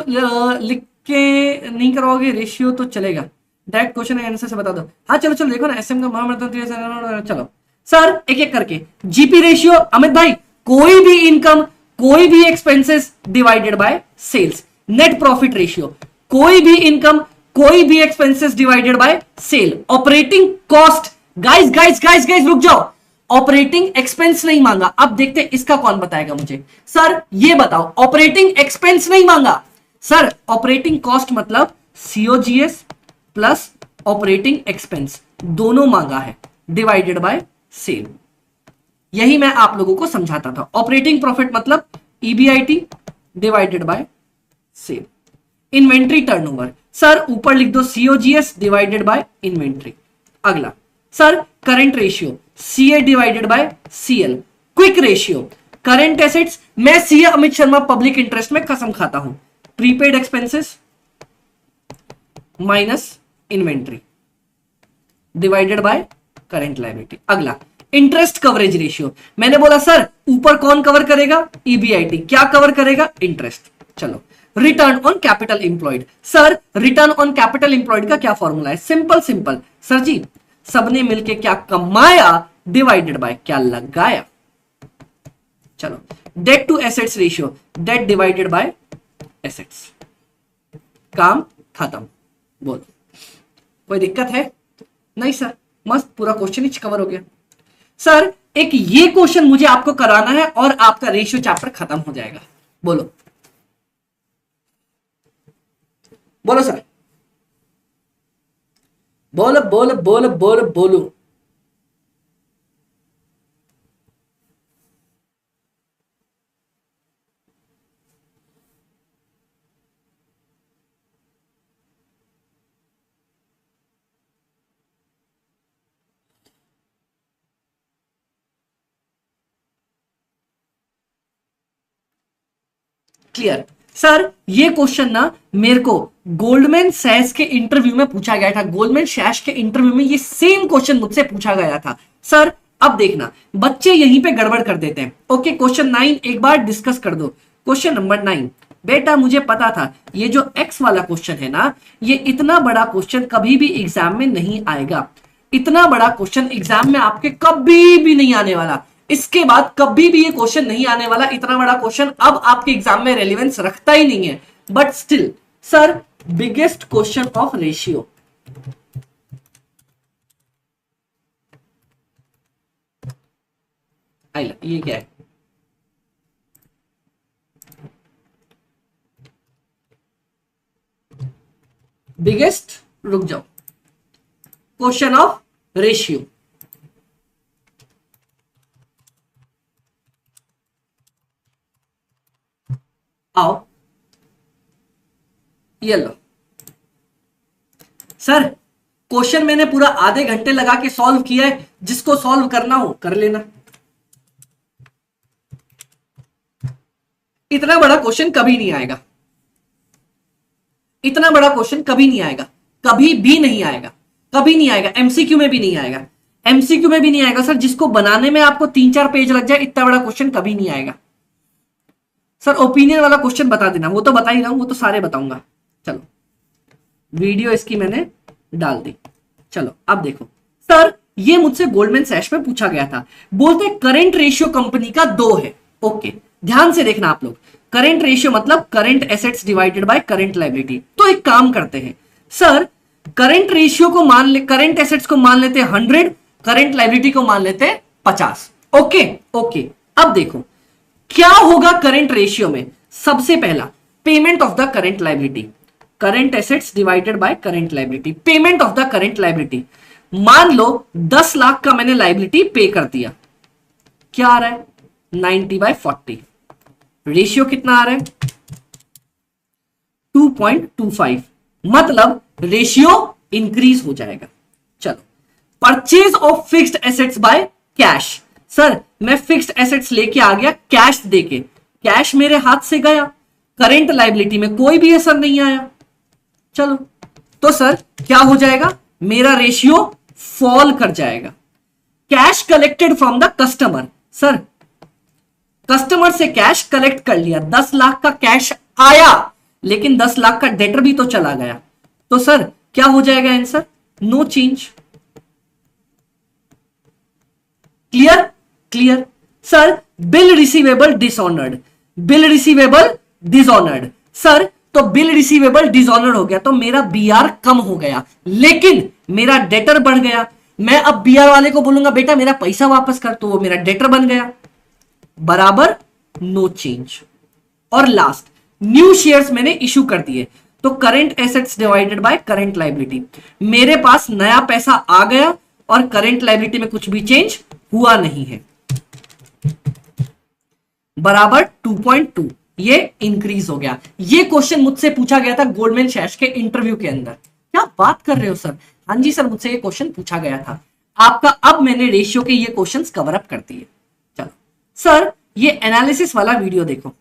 लिख के नहीं करवाओगे? रेशियो तो चलेगा, डायरेक्ट क्वेश्चन आंसर से बता दो। हाँ चलो चलो देखो ना, एसएम का महामंत्र। चलो सर एक एक करके। जीपी रेशियो अमित भाई, कोई भी इनकम कोई भी expenses divided by sales. Net profit ratio, कोई भी इनकम कोई भी expenses divided by sale. Operating cost, guys guys guys guys रुक जाओ, ऑपरेटिंग एक्सपेंस नहीं मांगा। अब देखते हैं इसका कौन बताएगा मुझे। सर ये बताओ, ऑपरेटिंग एक्सपेंस नहीं मांगा सर, ऑपरेटिंग कॉस्ट मतलब सीओजीएस प्लस ऑपरेटिंग एक्सपेंस दोनों मांगा है, डिवाइडेड बाय सेल। यही मैं आप लोगों को समझाता था। ऑपरेटिंग प्रॉफिट मतलब EBIT divided by sale. Inventory turnover, sir ऊपर लिख दो सीओजीएस डिवाइडेड बाय इन्वेंट्री। अगला sir current ratio, CA divided by CL. Quick ratio, current assets, मैं CA Amit Sharma public interest में कसम खाता हूं, prepaid expenses minus inventory divided by current liability. अगला इंटरेस्ट कवरेज रेशियो, मैंने बोला सर ऊपर कौन कवर करेगा, ईबीआईटी, क्या कवर करेगा, इंटरेस्ट। चलो return on capital employed, sir return on capital employed का क्या फॉर्मूला है, सिंपल सिंपल सर जी, सबने मिलके क्या कमाया डिवाइडेड बाय क्या लगाया। चलो debt to assets ratio, debt divided by assets, काम खत्म। बोलो कोई दिक्कत है, नहीं सर, मस्त पूरा क्वेश्चन ही कवर हो गया। सर एक ये क्वेश्चन मुझे आपको कराना है और आपका रेशियो चैप्टर खत्म हो जाएगा। बोलो बोलो सर, बोलो बोलो बोलो बोलो बोलो। क्लियर सर, ये क्वेश्चन ना मेरे को गोल्डमैन सैश के इंटरव्यू में पूछा गया था, गोल्डमैन सैश के इंटरव्यू में ये सेम क्वेश्चन मुझसे पूछा गया था। सर अब देखना बच्चे यहीं पे गड़बड़ कर देते हैं। ओके क्वेश्चन 9 एक बार डिस्कस कर दो। क्वेश्चन नंबर 9, बेटा मुझे पता था ये जो एक्स वाला क्वेश्चन है ना, ये इतना बड़ा क्वेश्चन कभी भी एग्जाम में नहीं आएगा, इतना बड़ा क्वेश्चन एग्जाम में आपके कभी भी नहीं आने वाला, इसके बाद कभी भी ये क्वेश्चन नहीं आने वाला। इतना बड़ा क्वेश्चन अब आपके एग्जाम में रेलेवेंस रखता ही नहीं है, but still sir biggest question of ratio, ये क्या है, बिगेस्ट, रुक जाओ, क्वेश्चन ऑफ रेशियो। आओ ये लो सर, क्वेश्चन मैंने पूरा आधे घंटे लगा के सॉल्व किया है, जिसको सॉल्व करना हो कर लेना। इतना बड़ा क्वेश्चन कभी नहीं आएगा, इतना बड़ा क्वेश्चन कभी नहीं आएगा, कभी भी नहीं आएगा, कभी नहीं आएगा, एमसीक्यू में भी नहीं आएगा, एमसीक्यू में भी नहीं आएगा सर, जिसको बनाने में आपको 3-4 पेज लग जाए, इतना बड़ा क्वेश्चन कभी नहीं आएगा। सर ओपिनियन वाला क्वेश्चन बता देना, वो तो बता ही रहा हूं, वो तो सारे बताऊंगा। चलो वीडियो इसकी मैंने डाल दी। चलो अब देखो सर, ये मुझसे गोल्डमैन सैश में पूछा गया था, बोलते करंट रेशियो कंपनी का 2 है। ओके ध्यान से देखना आप लोग, करंट रेशियो मतलब current assets divided by current liability. तो एक काम करते हैं सर, करंट रेशियो को मान ले, करंट एसेट्स को मान लेते 100, करंट लायबिलिटी को मान लेते 50। ओके ओके अब देखो क्या होगा करंट रेशियो में। सबसे पहला payment of the current liability, current assets divided by current liability, payment of the current liability. मान लो 10 लाख का मैंने लायबिलिटी पे कर दिया, क्या आ रहा है 90/40, रेशियो कितना आ रहा है 2.25, मतलब रेशियो इंक्रीज हो जाएगा। चलो purchase of fixed assets by cash, sir मैं फिक्स्ड एसेट्स लेके आ गया कैश देके, कैश मेरे हाथ से गया, करंट लायबिलिटी में कोई भी असर नहीं आया। चलो तो सर क्या हो जाएगा, मेरा रेशियो फॉल कर जाएगा। Cash collected from the customer, sir customer से कैश कलेक्ट कर लिया, 10 लाख का कैश आया, लेकिन 10 लाख का डेटर भी तो चला गया, तो सर क्या हो जाएगा answer, no change. Clear clear sir, bill receivable dishonoured, bill receivable dishonoured, sir तो बिल रिसीवेबल डिसऑनर्ड हो गया तो मेरा बीआर कम हो गया, लेकिन मेरा डेटर बढ़ गया। मैं अब बीआर वाले को बोलूंगा बेटा मेरा पैसा वापस कर, तो वो मेरा डेटर बन गया, बराबर नो चेंज। और लास्ट न्यू शेयर्स मैंने इशू कर दिए, तो current assets divided by current liability, मेरे पास नया पैसा आ गया और करंट लायबिलिटी में कुछ भी चेंज हुआ नहीं है, बराबर 2.2, ये इंक्रीज हो गया। ये क्वेश्चन मुझसे पूछा गया था गोल्डमैन सैश के इंटरव्यू के अंदर। क्या बात कर रहे हो सर, हाँ जी सर मुझसे ये क्वेश्चन पूछा गया था आपका, अब मैंने रेशियो के ये क्वेश्चंस कवर अप कर दिए। चलो सर ये एनालिसिस वाला वीडियो देखो,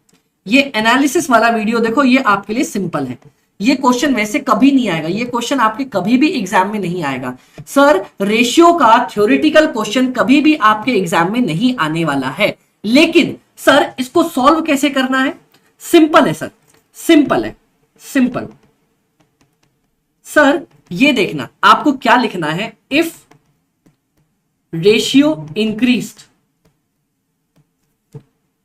ये एनालिसिस वाला वीडियो देखो, ये आपके लिए सिंपल है। ये क्वेश्चन वैसे कभी नहीं आएगा, ये क्वेश्चन आपके कभी भी एग्जाम में नहीं आएगा सर। रेशियो का थ्योरेटिकल क्वेश्चन कभी भी आपके एग्जाम में नहीं आने वाला है, लेकिन सर इसको सॉल्व कैसे करना है? सिंपल है सर, सिंपल है, सिंपल। सर ये देखना, आपको क्या लिखना है, if ratio increased,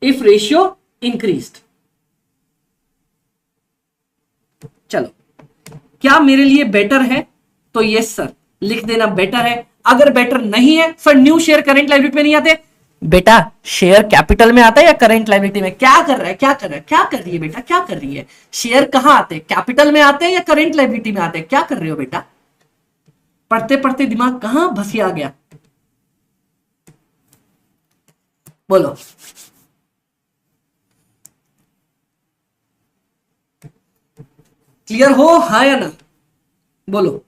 if ratio increased. चलो, क्या मेरे लिए बेटर है? तो यस सर लिख देना, बेटर है। अगर बेटर नहीं है sir, new share current liability में नहीं आते बेटा, शेयर कैपिटल में आता है या करंट लायबिलिटी में? क्या कर रहा है, क्या कर रहा है, क्या कर रही है बेटा, क्या कर रही है? शेयर कहां आते हैं, कैपिटल में आते हैं या करंट लायबिलिटी में आते हैं? क्या कर रहे हो बेटा? पढ़ते पढ़ते दिमाग कहां भसिया गया? बोलो। क्लियर हो, हाँ या ना? बोलो।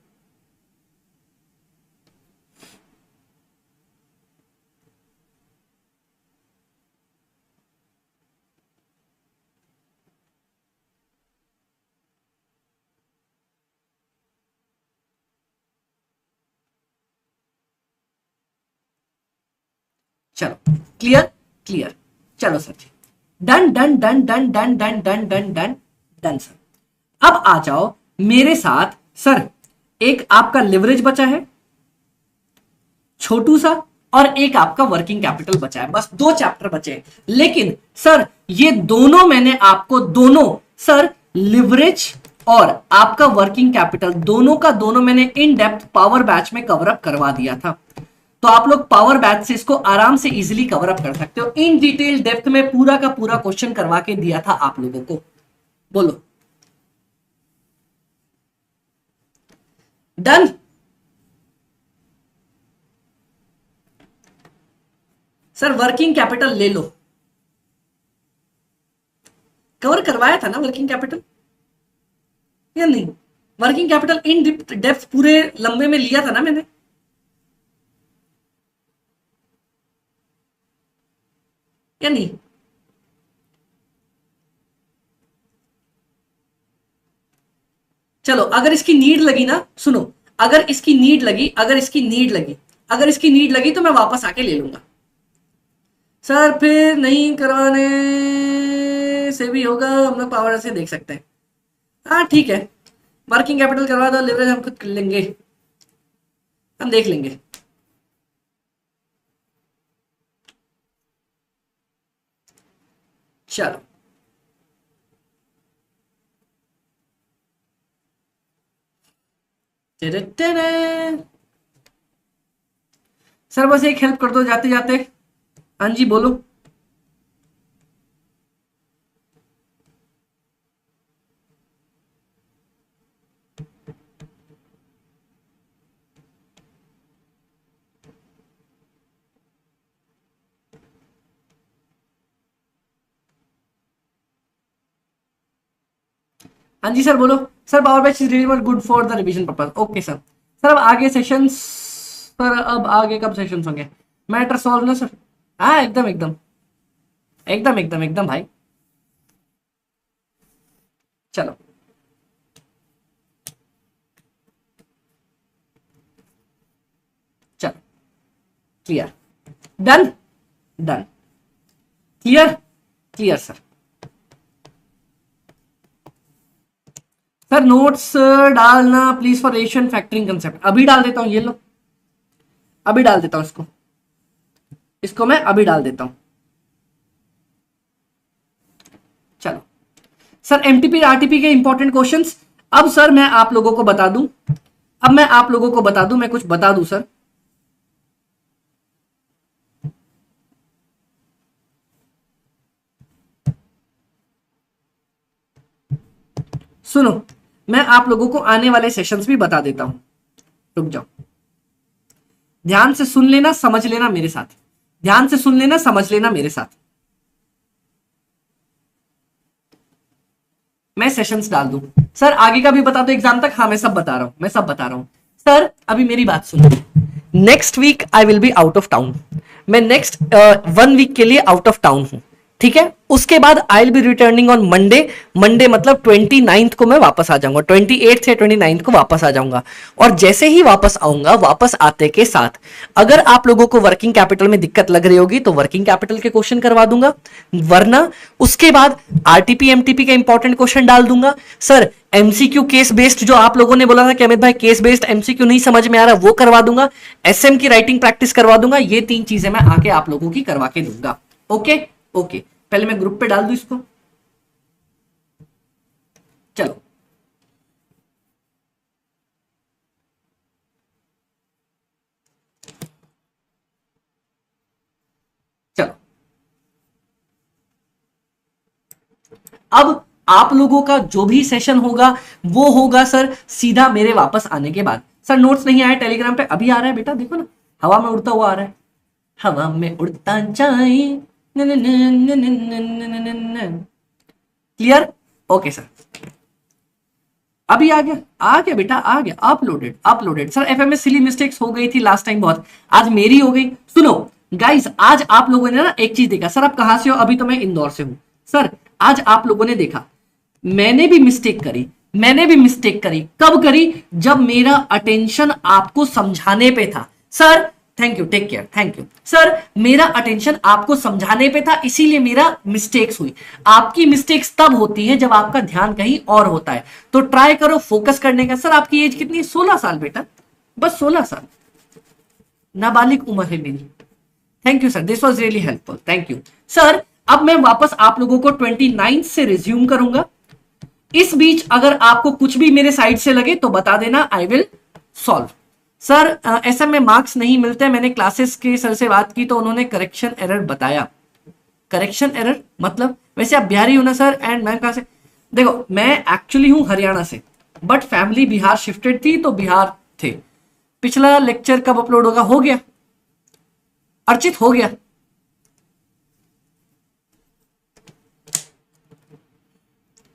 चलो, क्लियर क्लियर। चलो sir ji, done done done done done done done done done done sir. अब आ जाओ मेरे साथ सर, एक आपका लिवरेज बचा है छोटू सा, और एक आपका वर्किंग कैपिटल बचा है, बस 2 चैप्टर बचे हैं। लेकिन सर ये दोनों मैंने आपको, दोनों सर लिवरेज और आपका वर्किंग कैपिटल, दोनों का दोनों मैंने इन डेप्थ पावर बैच में कवर अप करवा दिया था। तो आप लोग पावर बैच से इसको आराम से इजीली कवर अप कर सकते हो। इन डिटेल डेप्थ में पूरा का पूरा क्वेश्चन करवा के दिया था आप लोगों को। बोलो डन। सर वर्किंग कैपिटल ले लो, कवर करवाया था ना वर्किंग कैपिटल या नहीं? वर्किंग कैपिटल इन डेप्थ पूरे लंबे में लिया था ना मैंने, या नहीं? चलो, अगर इसकी नीड लगी ना, सुनो, अगर इसकी नीड लगी, अगर इसकी नीड लगी, अगर इसकी नीड लगी तो मैं वापस आके ले लूंगा सर। फिर नहीं करवाने से भी होगा, हम लोग पावर से देख सकते हैं। हाँ ठीक है, वर्किंग कैपिटल करवा दो, लिवरेज हम खुद कर लेंगे, हम देख लेंगे। चलो सर बस एक हेल्प कर दो जाते जाते। हाँ जी बोलो। हाँ जी सर बोलो। Sir power batch is really good for the revision purpose. Okay sir. Sir अब आगे सेशंस, सर अब आगे कब सेशंस होंगे? मैटर सॉल्व ना सर? हाँ एकदम एकदम एकदम एकदम एकदम भाई। चलो चलो, clear, done done, clear clear sir. Sir notes डालना please for ratio factoring concept. अभी डाल देता हूं, ये लो अभी डाल देता हूं इसको, इसको मैं अभी डाल देता हूं। चलो सर, एमटीपी आरटीपी के इंपॉर्टेंट क्वेश्चंस। अब सर मैं आप लोगों को बता दूं, अब मैं आप लोगों को बता दूं, मैं कुछ बता दूं सर। सुनो, मैं आप लोगों को आने वाले सेशंस भी बता देता हूं, रुक जाओ, ध्यान से सुन लेना, समझ लेना मेरे साथ, ध्यान से सुन लेना, समझ लेना मेरे साथ। मैं सेशंस डाल दूं सर, आगे का भी बता दो एग्जाम तक। हाँ मैं सब बता रहा हूं, मैं सब बता रहा हूं सर। अभी मेरी बात सुनो, next week I will be out of town, मैं नेक्स्ट 1 वीक के लिए आउट ऑफ टाउन हूं। ठीक है, उसके बाद आई will B returning on Monday. Monday मतलब 29th को मैं वापस आ जाऊंगा, 28th या 29th को वापस आ जाऊंगा। और जैसे ही वापस आऊंगा, वापस आते के साथ अगर आप लोगों को वर्किंग कैपिटल में दिक्कत लग रही होगी तो वर्किंग कैपिटल के क्वेश्चन करवा दूंगा, वरना उसके बाद आरटीपी एमटीपी का इंपॉर्टेंट क्वेश्चन डाल दूंगा। सर एमसीक्यू केस बेस्ड जो आप लोगों ने बोला था कि अमित भाई केस बेस्ड एमसीक्यू नहीं समझ में आ रहा, वो करवा दूंगा। एसएम की राइटिंग प्रैक्टिस करवा दूंगा। ये 3 चीजें मैं आके आप लोगों की करवा के दूंगा। ओके ओके, पहले मैं ग्रुप पे डाल दूं इसको। चलो चलो, अब आप लोगों का जो भी सेशन होगा वो होगा सर सीधा मेरे वापस आने के बाद। सर नोट्स नहीं आया टेलीग्राम पे, अभी आ रहा है बेटा, देखो ना, हवा में उड़ता हुआ आ रहा है, हवा में उड़ता जाए। क्लियर? ओके सर, अभी आ गया बेटा, आ गया, uploaded uploaded. Sir FMS silly mistakes हो गई थी लास्ट टाइम बहुत, आज मेरी हो गई। सुनो गाइस, आज आप लोगों ने ना एक चीज देखा। सर आप कहां से हो? अभी तो मैं इंदौर से हूं। सर आज आप लोगों ने देखा, मैंने भी मिस्टेक करी, मैंने भी मिस्टेक करी। कब करी? जब मेरा अटेंशन आपको समझाने पे था। Sir thank you, take care, thank you. Sir मेरा अटेंशन आपको समझाने पे था, इसीलिए मेरा मिस्टेक्स हुई। आपकी मिस्टेक्स तब होती है जब आपका ध्यान कहीं और होता है। तो ट्राई करो फोकस करने का। सर आपकी एज कितनी है? 16 साल बेटा, बस 16 साल, नाबालिग उम्र है मेरी। Thank you sir, this was really helpful, thank you sir. अब मैं वापस आप लोगों को 29 से रिज्यूम करूंगा। इस बीच अगर आपको कुछ भी मेरे साइड से लगे तो बता देना, आई विल सॉल्व। सर ऐसा में मार्क्स नहीं मिलते। मैंने क्लासेस के सर से बात की तो उन्होंने करेक्शन एरर बताया। करेक्शन एरर मतलब? वैसे आप बिहारी हो ना सर? एंड मैं कहां से? देखो मैं एक्चुअली हूं हरियाणा से, बट फैमिली बिहार शिफ्टेड थी तो बिहार थे। पिछला लेक्चर कब अपलोड होगा? हो गया अर्चित, हो गया।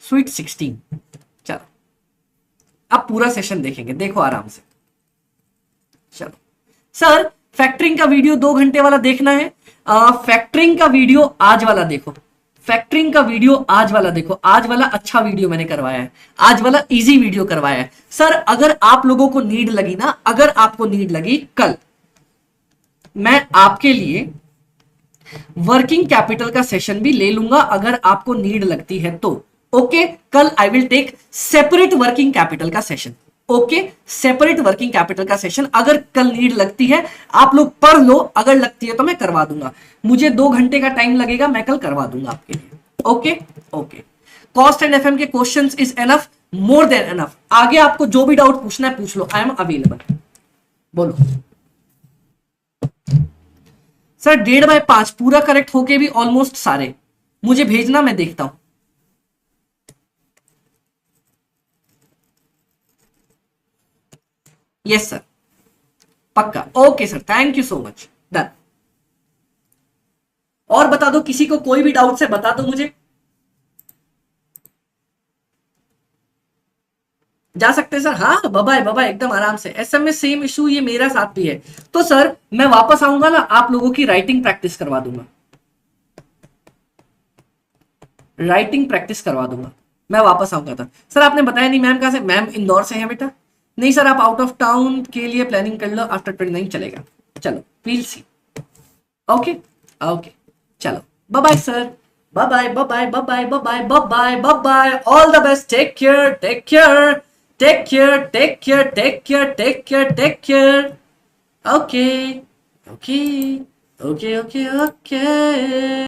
स्वीट 16। चलो अब पूरा सेशन देखेंगे, देखो आराम से। चलो सर, फैक्टरिंग का वीडियो 2 घंटे वाला देखना है। फैक्टरिंग का वीडियो आज वाला देखो, फैक्टरिंग का वीडियो आज वाला देखो। आज वाला अच्छा वीडियो मैंने करवाया है, आज वाला इजी वीडियो करवाया है। सर अगर आप लोगों को नीड लगी ना, अगर आपको नीड लगी, कल मैं आपके लिए वर्किंग कैपिटल का सेशन भी ले लूंगा अगर आपको नीड लगती है तो। ओके, कल I will take separate working capital का session. Okay, separate working capital का सेशन अगर कल नीड लगती है, आप लोग पढ़ लो, अगर लगती है तो मैं करवा दूंगा। मुझे 2 घंटे का टाइम लगेगा, मैं कल करवा दूंगा आपके लिए। Okay okay, cost and FM के questions is enough, more than enough. आगे आपको जो भी डाउट पूछना है पूछ लो, आई एम अवेलेबल। बोलो सर 1.5/5 पूरा करेक्ट होके भी ऑलमोस्ट सारे मुझे भेजना, मैं देखता हूं। यस सर, पक्का। Okay sir, thank you so much, done. और बता दो, किसी को कोई भी डाउट है बता दो मुझे। जा सकते हैं सर? हाँ बाय बाय, एकदम आराम से। एसएम में सेम इशू ये मेरा साथ भी है। तो सर मैं वापस आऊंगा ना, आप लोगों की राइटिंग प्रैक्टिस करवा दूंगा, राइटिंग प्रैक्टिस करवा दूंगा। मैं वापस आऊंगा था। सर आपने बताया नहीं मैम कहां से? मैम इंदौर से है बेटा। नहीं सर, आप आउट ऑफ टाउन के लिए प्लानिंग कर लो, आफ्टर 29 चलेगा। चलो वील सी। ओके ओके, चलो bye bye sir, bye bye bye bye bye bye bye bye bye bye, all the best, take care take care take care take care take care take care take care. Okay okay okay okay okay.